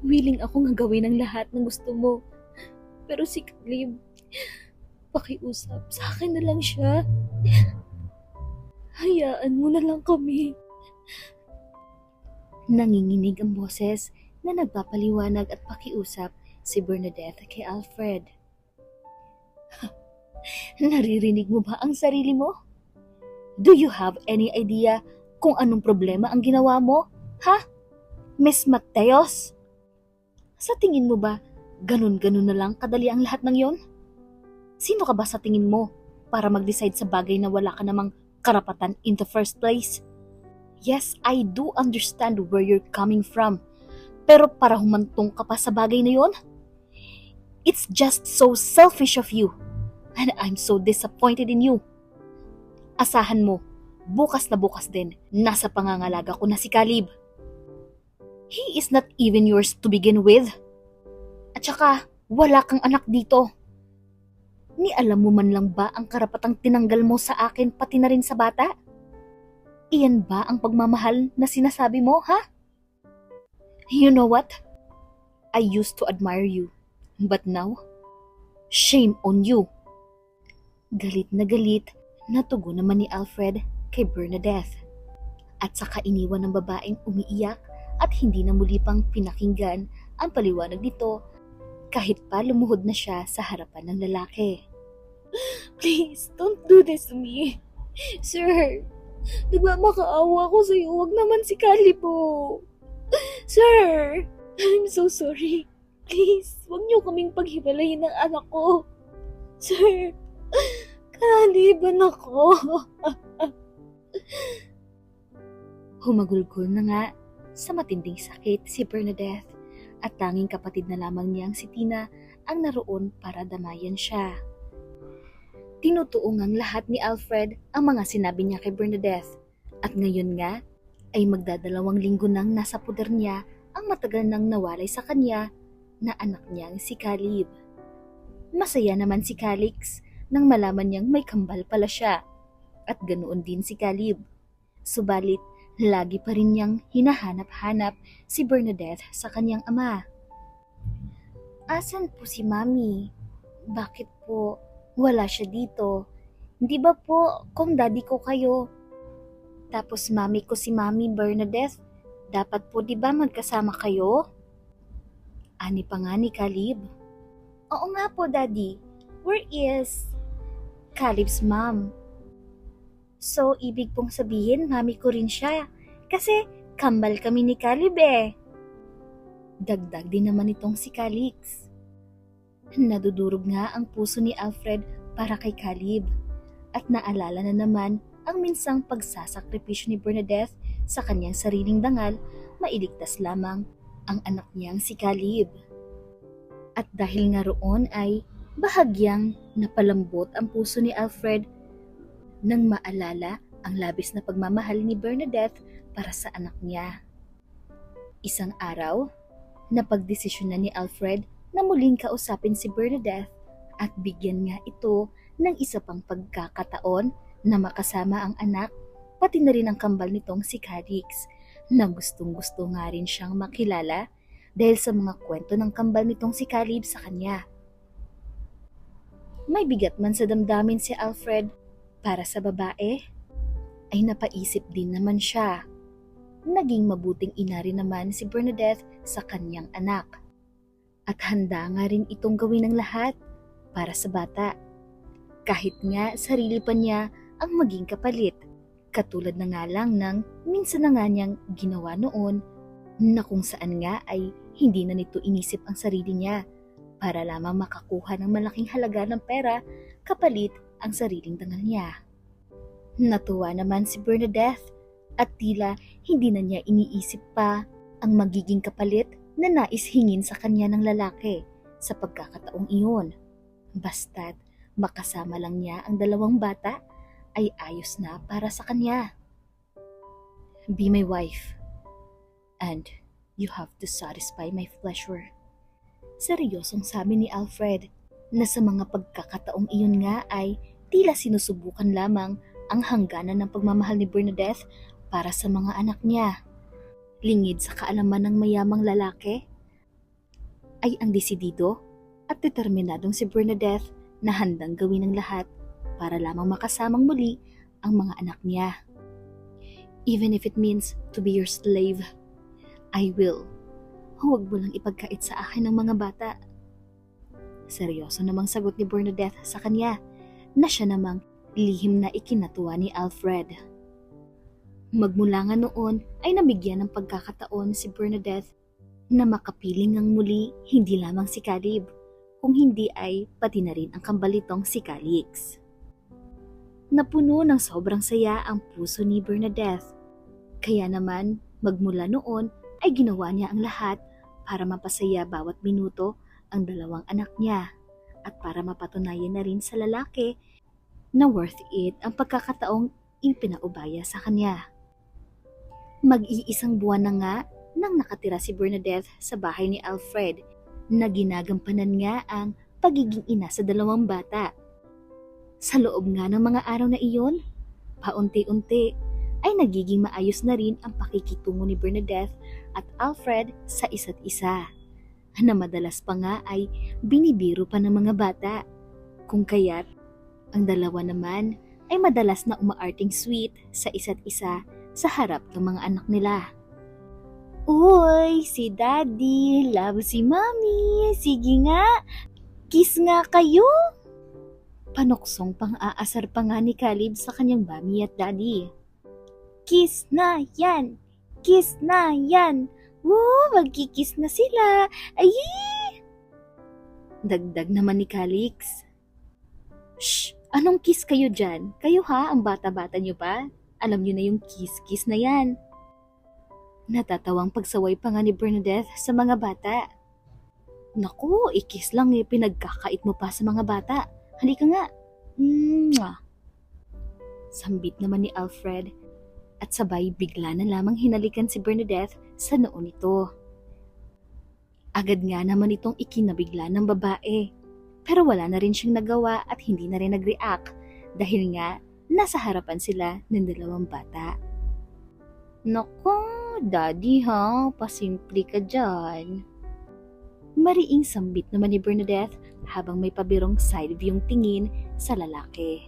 Willing akong gawin ang lahat ng gusto mo. Pero si Caleb, pakiusap, sa akin na lang siya. Hayaan mo na lang kami. Nanginginig ang boses na nagpapaliwanag at pakiusap si Bernadette kay Alfred. Naririnig mo ba ang sarili mo? Do you have any idea kung anong problema ang ginawa mo? Ha? Miss Mateos? Sa tingin mo ba, ganun-ganun na lang kadali ang lahat ng yon? Sino ka ba sa tingin mo para mag-decide sa bagay na wala ka namang karapatan in the first place? Yes, I do understand where you're coming from. Pero para humantong ka pa sa bagay na yon? It's just so selfish of you. And I'm so disappointed in you. Asahan mo, bukas na bukas din, nasa pangangalaga ko na si Caleb. He is not even yours to begin with. At saka, wala kang anak dito. Ni alam mo man lang ba ang karapatang tinanggal mo sa akin pati na rin sa bata? Iyan ba ang pagmamahal na sinasabi mo, ha? You know what? I used to admire you. But now, shame on you. Galit na tugon naman ni Alfred kay Bernadette. At saka iniwan ng babaeng umiiyak at hindi na muli pang pinakinggan ang paliwanag nito kahit pa lumuhod na siya sa harapan ng lalaki. Please, don't do this to me. Sir, nagmamakaawa ko sa'yo. Huwag naman si Caleb po. Sir, I'm so sorry. Please, huwag niyo kaming paghiwalayin ng anak ko. Sir, kaliban ako. Humagulgol na nga sa matinding sakit si Bernadette at tanging kapatid na lamang niyang si Tina ang naroon para damayan siya. Tinutuong ang lahat ni Alfred ang mga sinabi niya kay Bernadette at ngayon nga ay magdadalawang linggo nang nasa puder niya ang matagal nang nawalay sa kanya na anak niyang si Caleb. Masaya naman si Calix nang malaman niyang may kambal pala siya at ganoon din si Caleb. Subalit, lagi pa rin niyang hinahanap-hanap si Bernadette sa kanyang ama. Asan po si Mami? Bakit po wala siya dito? Di ba po kung daddy ko kayo? Tapos mami ko si Mami Bernadette, dapat po di ba magkasama kayo? Ani pa nga ni Caleb. Oo nga po, Daddy. Where is Caleb's mom? So, ibig pong sabihin, mami ko rin siya. Kasi, kambal kami ni Caleb eh. Dagdag din naman itong si Calix. Nadudurog nga ang puso ni Alfred para kay Caleb. At naalala na naman ang minsang pagsasakripisyo ni Bernadette sa kanyang sariling dangal, mailigtas lamang ang anak niyang si Caleb. At dahil nga roon ay bahagyang napalambot ang puso ni Alfred nang maalala ang labis na pagmamahal ni Bernadette para sa anak niya. Isang araw, napagdesisyon na ni Alfred na muling kausapin si Bernadette at bigyan nga ito ng isa pang pagkakataon na makasama ang anak, pati na rin ang kambal nitong si Calix, na gustong-gusto nga rin siyang makilala dahil sa mga kwento ng kambal nitong si Caleb sa kanya. May bigat man sa damdamin si Alfred para sa babae, ay napaisip din naman siya. Naging mabuting ina rin naman si Bernadette sa kanyang anak. At handa nga rin itong gawin ng lahat para sa bata. Kahit nga sarili pa niya ang maging kapalit. Katulad na nga lang ng minsan na nga niyang ginawa noon na kung saan nga ay hindi na nito inisip ang sarili niya para lamang makakuha ng malaking halaga ng pera kapalit ang sariling dangal niya. Natuwa naman si Bernadette at tila hindi na niya iniisip pa ang magiging kapalit na nais hingin sa kanya ng lalaki sa pagkakataong iyon. Basta't makasama lang niya ang dalawang bata ay ayos na para sa kanya. Be my wife, and you have to satisfy my pleasure. Seryosong sabi ni Alfred na sa mga pagkakataong iyon nga ay tila sinusubukan lamang ang hangganan ng pagmamahal ni Bernadette para sa mga anak niya. Lingid sa kaalaman ng mayamang lalaki, ay ang desidido at determinadong si Bernadette na handang gawin ang lahat para lamang makasamang muli ang mga anak niya. Even if it means to be your slave, I will. Huwag mo lang ipagkait sa akin ng mga bata. Seryoso namang sagot ni Bernadette sa kanya na siya namang lihim na ikinatuwa ni Alfred. Magmula nga noon ay nabigyan ng pagkakataon si Bernadette na makapiling ng muli hindi lamang si Caleb, kung hindi ay pati na rin ang kambalitong si Calix. Napuno ng sobrang saya ang puso ni Bernadette. Kaya naman magmula noon ay ginawa niya ang lahat para mapasaya bawat minuto ang dalawang anak niya at para mapatunayan na rin sa lalaki na worth it ang pagkakataong ipinaubaya sa kanya. Mag-iisang buwan na nga nang nakatira si Bernadette sa bahay ni Alfred na ginagampanan nga ang pagiging ina sa dalawang bata. Sa loob nga ng mga araw na iyon, paunti-unti ay nagiging maayos na rin ang pakikitungo ni Bernadette at Alfred sa isa't isa, na madalas pa nga ay binibiro pa ng mga bata, kung kaya't ang dalawa naman ay madalas na umaarting sweet sa isa't isa sa harap ng mga anak nila. Uy, si Daddy, love si Mommy, sige nga, kiss nga kayo. Panuksong pang-aasar pa nga ni Caleb sa kanyang Mommy at Daddy. Kiss na yan, kiss na yan, woo, magkikiss na sila, ayi! Dagdag naman ni Calix. Shh! Anong kiss kayo dyan? Kayo ha, ang bata-bata nyo pa? Alam nyo na yung kiss-kiss na yan. Natatawang pagsaway pa nga ni Bernadette sa mga bata. Naku, ikis lang pinagkakait mo pa sa mga bata. Halika nga. Mwah. Sambit naman ni Alfred at sabay bigla na lamang hinalikan si Bernadette sa noo nito. Agad nga naman itong ikinabigla ng babae. Pero wala na rin siyang nagawa at hindi na rin nag-react dahil nga nasa harapan sila ng dalawang bata. Naku, Daddy ha, pasimple ka dyan. Mariing sambit naman ni Bernadette habang may pabirong side view tingin sa lalaki.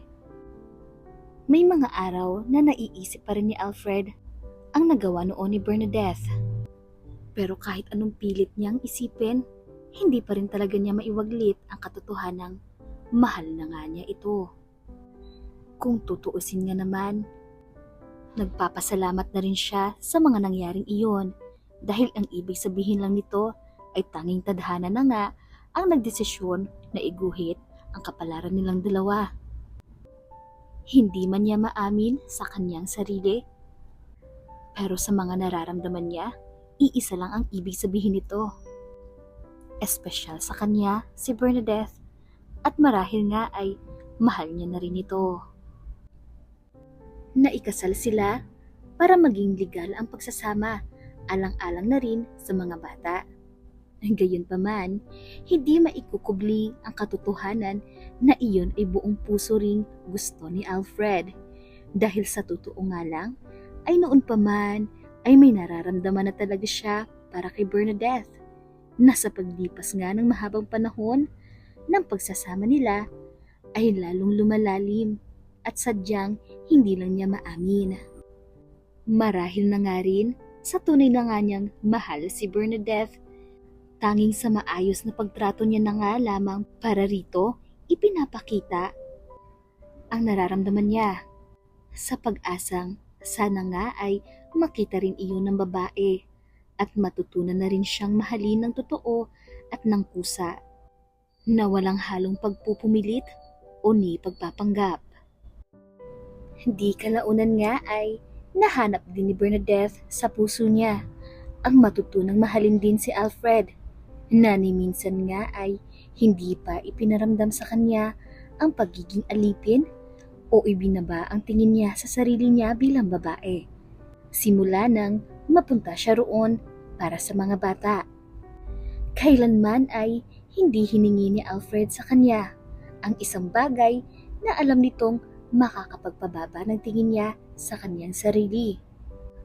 May mga araw na naiisip pa rin ni Alfred ang nagawa noon ni Bernadette. Pero kahit anong pilit niyang isipin, hindi pa rin talaga niya maiwaglit ang katotohanang mahal na nga niya ito. Kung tutuusin nga naman, nagpapasalamat na rin siya sa mga nangyaring iyon dahil ang ibig sabihin lang nito ay tanging tadhana na nga ang nagdesisyon na iguhit ang kapalaran nilang dalawa. Hindi man niya maamin sa kanyang sarili, pero sa mga nararamdaman niya, iisa lang ang ibig sabihin nito. Espesyal sa kanya si Bernadette at marahil nga ay mahal niya na rin ito. Naikasal sila para maging legal ang pagsasama, alang-alang na rin sa mga bata. Gayunpaman, hindi maikukubli ang katotohanan na iyon ay buong puso ring gusto ni Alfred. Dahil sa totoo nga lang, ay noon pa man ay may nararamdaman na talaga siya para kay Bernadette. Nasa paglipas nga ng mahabang panahon ng pagsasama nila ay lalong lumalalim at sadyang hindi lang niya maamin. Marahil na nga rin sa tunay na nga niyang mahal si Bernadette, tanging sa maayos na pagtrato niya na nga lamang para rito ipinapakita ang nararamdaman niya sa pag-asang sana nga ay makita rin iyon ng babae at matutunan na rin siyang mahalin ng totoo at ng kusa na walang halong pagpupumilit o ni pagpapanggap. Di kalaunan nga ay nahanap din ni Bernadette sa puso niya ang matutunang mahalin din si Alfred na ni minsan nga ay hindi pa ipinaramdam sa kanya ang pagiging alipin o ibinaba ang tingin niya sa sarili niya bilang babae. Simula nang mapunta siya roon para sa mga bata. Kailanman ay hindi hiningi ni Alfred sa kanya ang isang bagay na alam nitong makakapagpababa ng tingin niya sa kanyang sarili.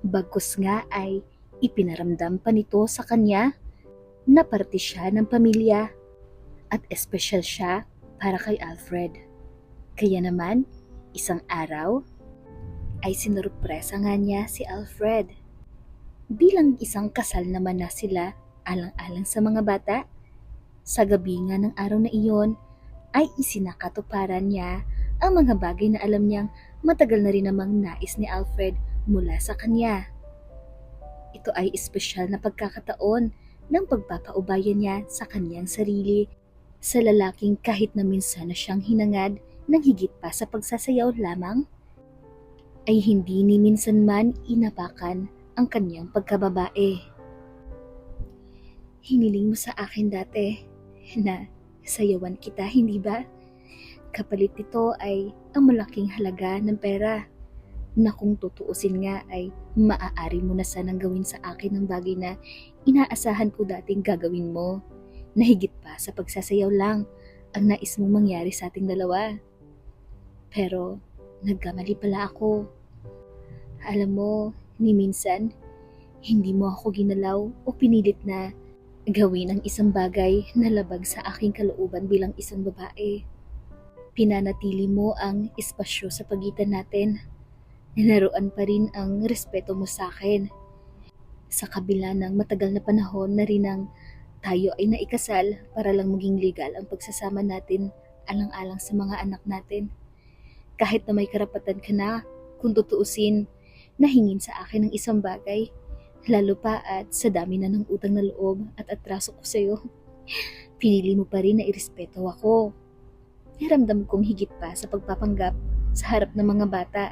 Bagkus nga ay ipinaramdam pa nito sa kanya na parte siya ng pamilya at espesyal siya para kay Alfred. Kaya naman, isang araw ay sinurpresa nga niya si Alfred. Bilang isang kasal naman na sila alang-alang sa mga bata, sa gabi nga ng araw na iyon ay isinakatuparan niya ang mga bagay na alam niyang matagal na rin namang nais ni Alfred mula sa kanya. Ito ay espesyal na pagkakataon ng pagpapaubayan niya sa kanyang sarili sa lalaking kahit na minsan na siyang hinangad ng higit pa sa pagsasayaw lamang, ay hindi ni minsan man inapakan ang kanyang pagkababae. Hiniling mo sa akin dati na sayawan kita, hindi ba? Kapalit nito ay ang malaking halaga ng pera na kung tutuusin nga ay maaari mo na sanang gawin sa akin ng bagay na inaasahan ko dating gagawin mo, na higit pa sa pagsasayaw lang ang nais mong mangyari sa ating dalawa. Pero nagkamali pala ako. Alam mo, ni minsan, hindi mo ako ginalaw o pinilit na gawin ang isang bagay na labag sa aking kalooban bilang isang babae. Pinanatili mo ang espasyo sa pagitan natin. Naroon pa rin ang respeto mo sa akin. Sa kabila ng matagal na panahon na rin ang tayo ay naikasal para lang maging legal ang pagsasama natin alang-alang sa mga anak natin. Kahit na may karapatan ka na, kung tutuusin, nahingin sa akin ng isang bagay, lalo pa at sa dami na ng utang na loob at atraso ko sa'yo, pinili mo pa rin na irespeto ako. Naramdam kong higit pa sa pagpapanggap sa harap ng mga bata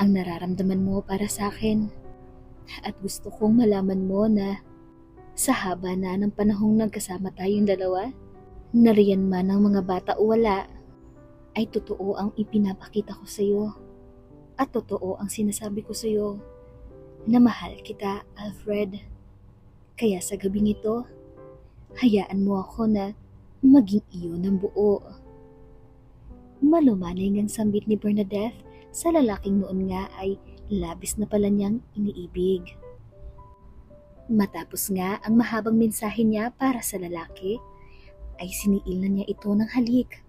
ang nararamdaman mo para sa akin. At gusto kong malaman mo na sa haba na ng panahong nagkasama tayong dalawa, nariyan man ang mga bata o wala, ay totoo ang ipinapakita ko sa iyo at totoo ang sinasabi ko sa iyo na mahal kita, Alfred. Kaya sa gabing ito, hayaan mo ako na maging iyo ng buo. Malumanay ngang sambit ni Bernadette sa lalaking noon nga ay labis na pala niyang iniibig. Matapos nga ang mahabang mensahe niya para sa lalaki, ay siniil na niya ito ng halik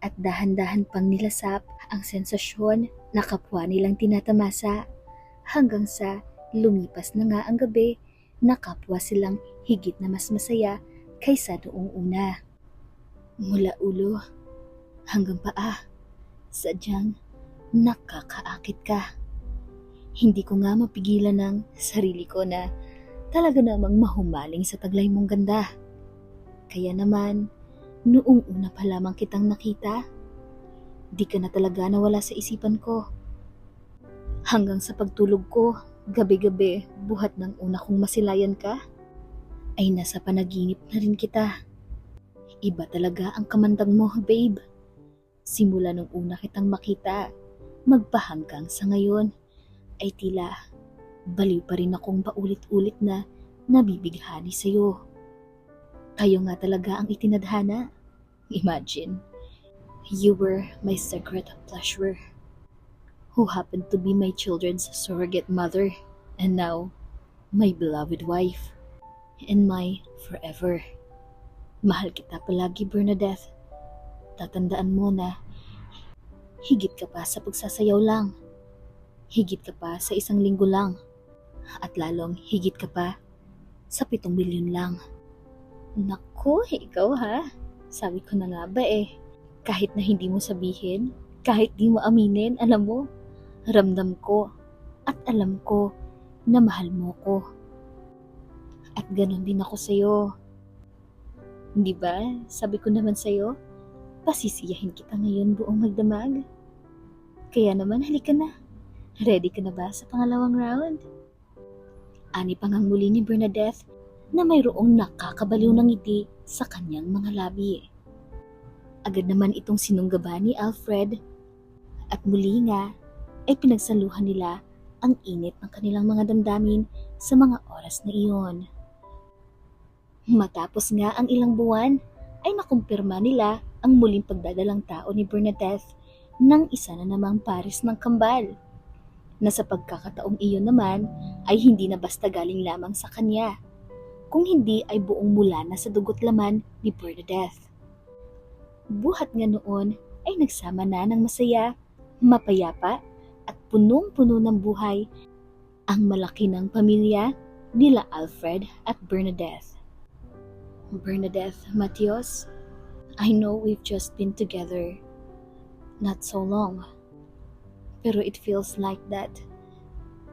at dahan-dahan pang nilasap ang sensasyon na kapwa nilang tinatamasa hanggang sa lumipas na nga ang gabi na kapwa silang higit na mas masaya kaysa noong una. Mula ulo hanggang paa, sadyang nakakaakit ka. Hindi ko nga mapigilan ng sarili ko na talaga namang mahumaling sa taglay mong ganda. Kaya naman, noong una pa lamang kitang nakita, di ka na talaga nawala sa isipan ko. Hanggang sa pagtulog ko, gabi-gabi, buhat ng una kong masilayan ka, ay nasa panaginip na rin kita. Iba talaga ang kamandag mo, babe. Simula nung una kitang makita, magpahanggang sa ngayon, ay tila baliw pa rin akong paulit-ulit na nabibighani sa'yo. Kayo nga talaga ang itinadhana. Imagine, you were my secret pleasure. who happened to be my children's surrogate mother, and now my beloved wife, and my forever. Mahal kita palagi, Bernadette. Tatandaan mo na higit ka pa sa pagsasayaw lang. Higit ka pa sa 1 linggo lang. At lalong higit ka pa sa 7 milyon lang. Naku, ikaw ha? Sabi ko na nga ba kahit na hindi mo sabihin, kahit di mo aminin, alam mo, ramdam ko at alam ko na mahal mo ko. At ganun din ako sa'yo. Di ba? Sabi ko naman sa'yo, pasisiyahin kita ngayon buong magdamag. Kaya naman halika na. Ready ka na ba sa pangalawang round? Ani pa ngang muli ni Bernadette na mayroong nakakabaliw ng ngiti sa kanyang mga labi. Agad naman itong sinunggaba ni Alfred at muli nga ay pinagsaluhan nila ang init ng kanilang mga damdamin sa mga oras na iyon. Matapos nga ang ilang buwan ay nakumpirma nila ang muling pagdadalang tao ni Bernadette ng isa na namang pares ng kambal, na sa pagkakataong iyon naman ay hindi na basta galing lamang sa kanya, kung hindi ay buong mula na sa dugot laman ni Bernadette. Buhat nga noon ay nagsama na ng masaya, mapayapa at punong-puno ng buhay ang malaki ng pamilya nila Alfred at Bernadette. Bernadette Matios, I know we've just been together not so long, pero it feels like that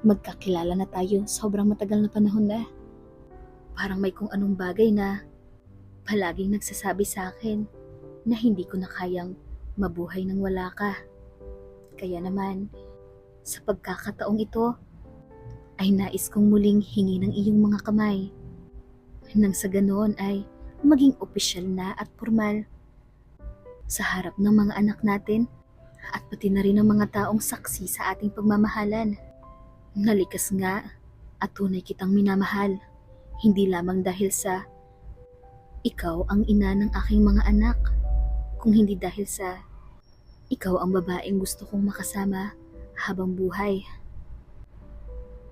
magkakilala na tayo sobrang matagal na panahon na. Parang may kung anong bagay na palaging nagsasabi sa akin na hindi ko na kayang mabuhay nang wala ka. Kaya naman, sa pagkakataong ito, ay nais kong muling hingi ng iyong mga kamay. Nang sa ganoon ay maging opisyal na at formal sa harap ng mga anak natin at pati na rin ng mga taong saksi sa ating pagmamahalan. Nalikas nga at tunay kitang minamahal, hindi lamang dahil sa ikaw ang ina ng aking mga anak, kung hindi dahil sa ikaw ang babaeng gusto kong makasama habang buhay.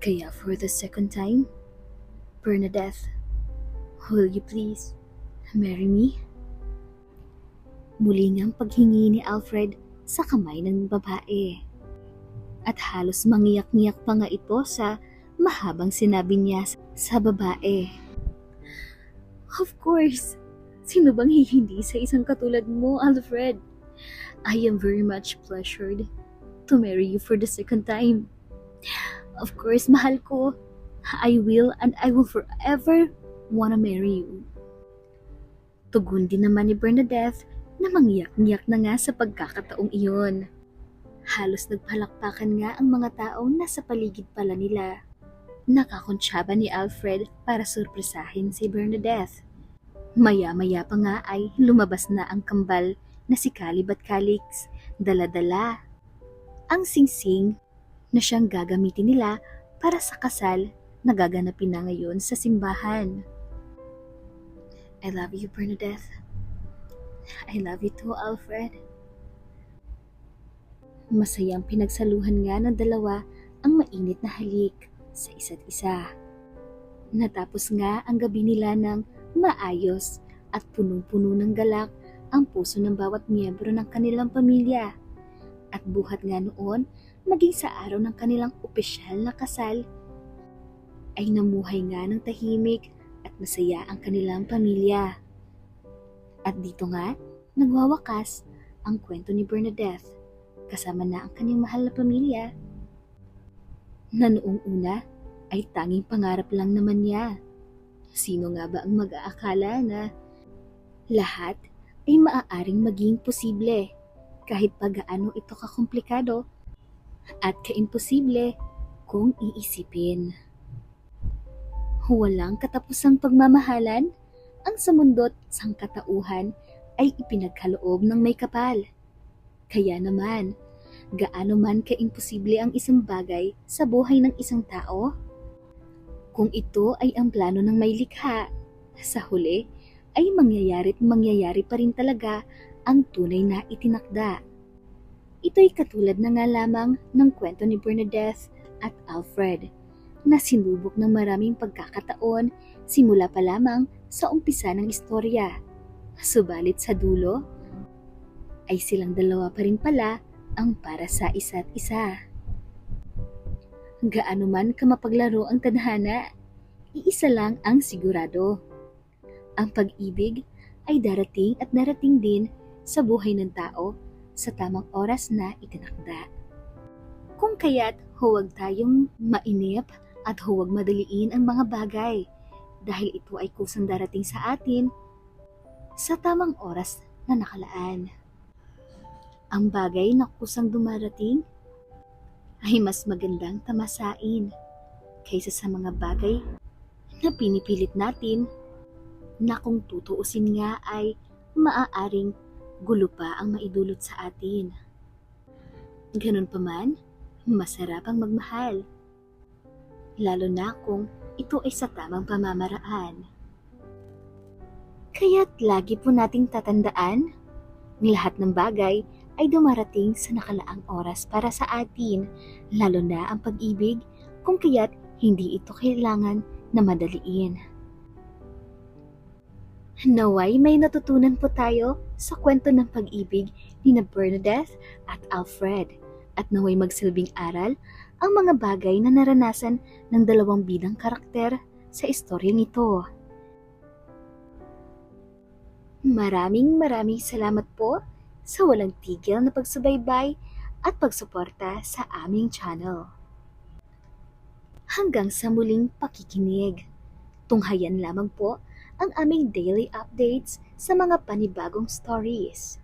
Kaya for the second time, Bernadette, will you please marry me? Muli ngang paghingi ni Alfred sa kamay ng babae. At halos mangiyak-ngiyak pa nga ito sa mahabang sinabi niya sa babae. Of course, sino bang hindi sa isang katulad mo, Alfred? I am very much pleasured to marry you for the second time. Of course, mahal ko. I will and I will forever wanna marry you. Tugon din naman ni Bernadette na mangyak-ngyak na nga sa pagkakataong iyon. Halos nagpalakpakan nga ang mga taong nasa paligid pala nila. Nakakonsyaba ni Alfred para surpresahin si Bernadette. Maya-maya pa nga ay lumabas na ang kambal na si Caleb at Calix, dala-dala ang singsing na siyang gagamitin nila para sa kasal na gaganapin na ngayon sa simbahan. I love you, Bernadette. I love you too, Alfred. Masayang pinagsaluhan nga ng dalawa ang mainit na halik sa isa't isa. Natapos nga ang gabi nila ng maayos at punong-puno ng galak ang puso ng bawat miyembro ng kanilang pamilya. At buhat nga noon, maging sa araw ng kanilang opisyal na kasal, ay namuhay nga ng tahimik at masaya ang kanilang pamilya. At dito nga, nagwawakas ang kwento ni Bernadette kasama na ang kanyang mahal na pamilya. Na noong una ay tanging pangarap lang naman niya. Sino nga ba ang mag-aakala na lahat ay maaaring maging posible kahit pa gaano ito kakomplikado at kaimposible kung iisipin. Walang katapusang pagmamahalan ang sa mundo't sangkatauhan ay ipinagkaloob ng may kapal. Kaya naman, gaano man kaimposible ang isang bagay sa buhay ng isang tao, kung ito ay ang plano ng may likha, sa huli ay mangyayari pa rin talaga ang tunay na itinakda. Ito'y katulad na nga lamang ng kwento ni Bernadette at Alfred na sinubok ng maraming pagkakataon simula pa lamang sa umpisa ng istorya. Subalit sa dulo, ay silang dalawa pa rin pala ang para sa isa't isa. Gaano man kamapaglaro ang tadhana, iisa lang ang sigurado. Ang pag-ibig ay darating at darating din sa buhay ng tao sa tamang oras na itinakda. Kung kaya't huwag tayong mainip at huwag madaliin ang mga bagay dahil ito ay kusang darating sa atin sa tamang oras na nakalaan. Ang bagay na kusang dumarating ay mas magandang tamasain kaysa sa mga bagay na pinipilit natin na kung tutuusin nga ay maaaring gulo pa ang maidulot sa atin. Ganun pa man, masarap ang magmahal. Lalo na kung ito ay sa tamang pamamaraan. Kaya't lagi po nating tatandaan, lahat ng bagay ay dumarating sa nakalaang oras para sa atin, lalo na ang pag-ibig, kung kaya't hindi ito kailangan na madaliin. Naway may natutunan po tayo sa kwento ng pag-ibig ni na Bernadette at Alfred at naway magsilbing aral ang mga bagay na naranasan ng dalawang bidang karakter sa istoryang ito. Maraming salamat po sa walang tigil na pagsubaybay at pagsuporta sa aming channel. Hanggang sa muling pakikinig. Tunghayan lamang po ang aming daily updates sa mga panibagong stories.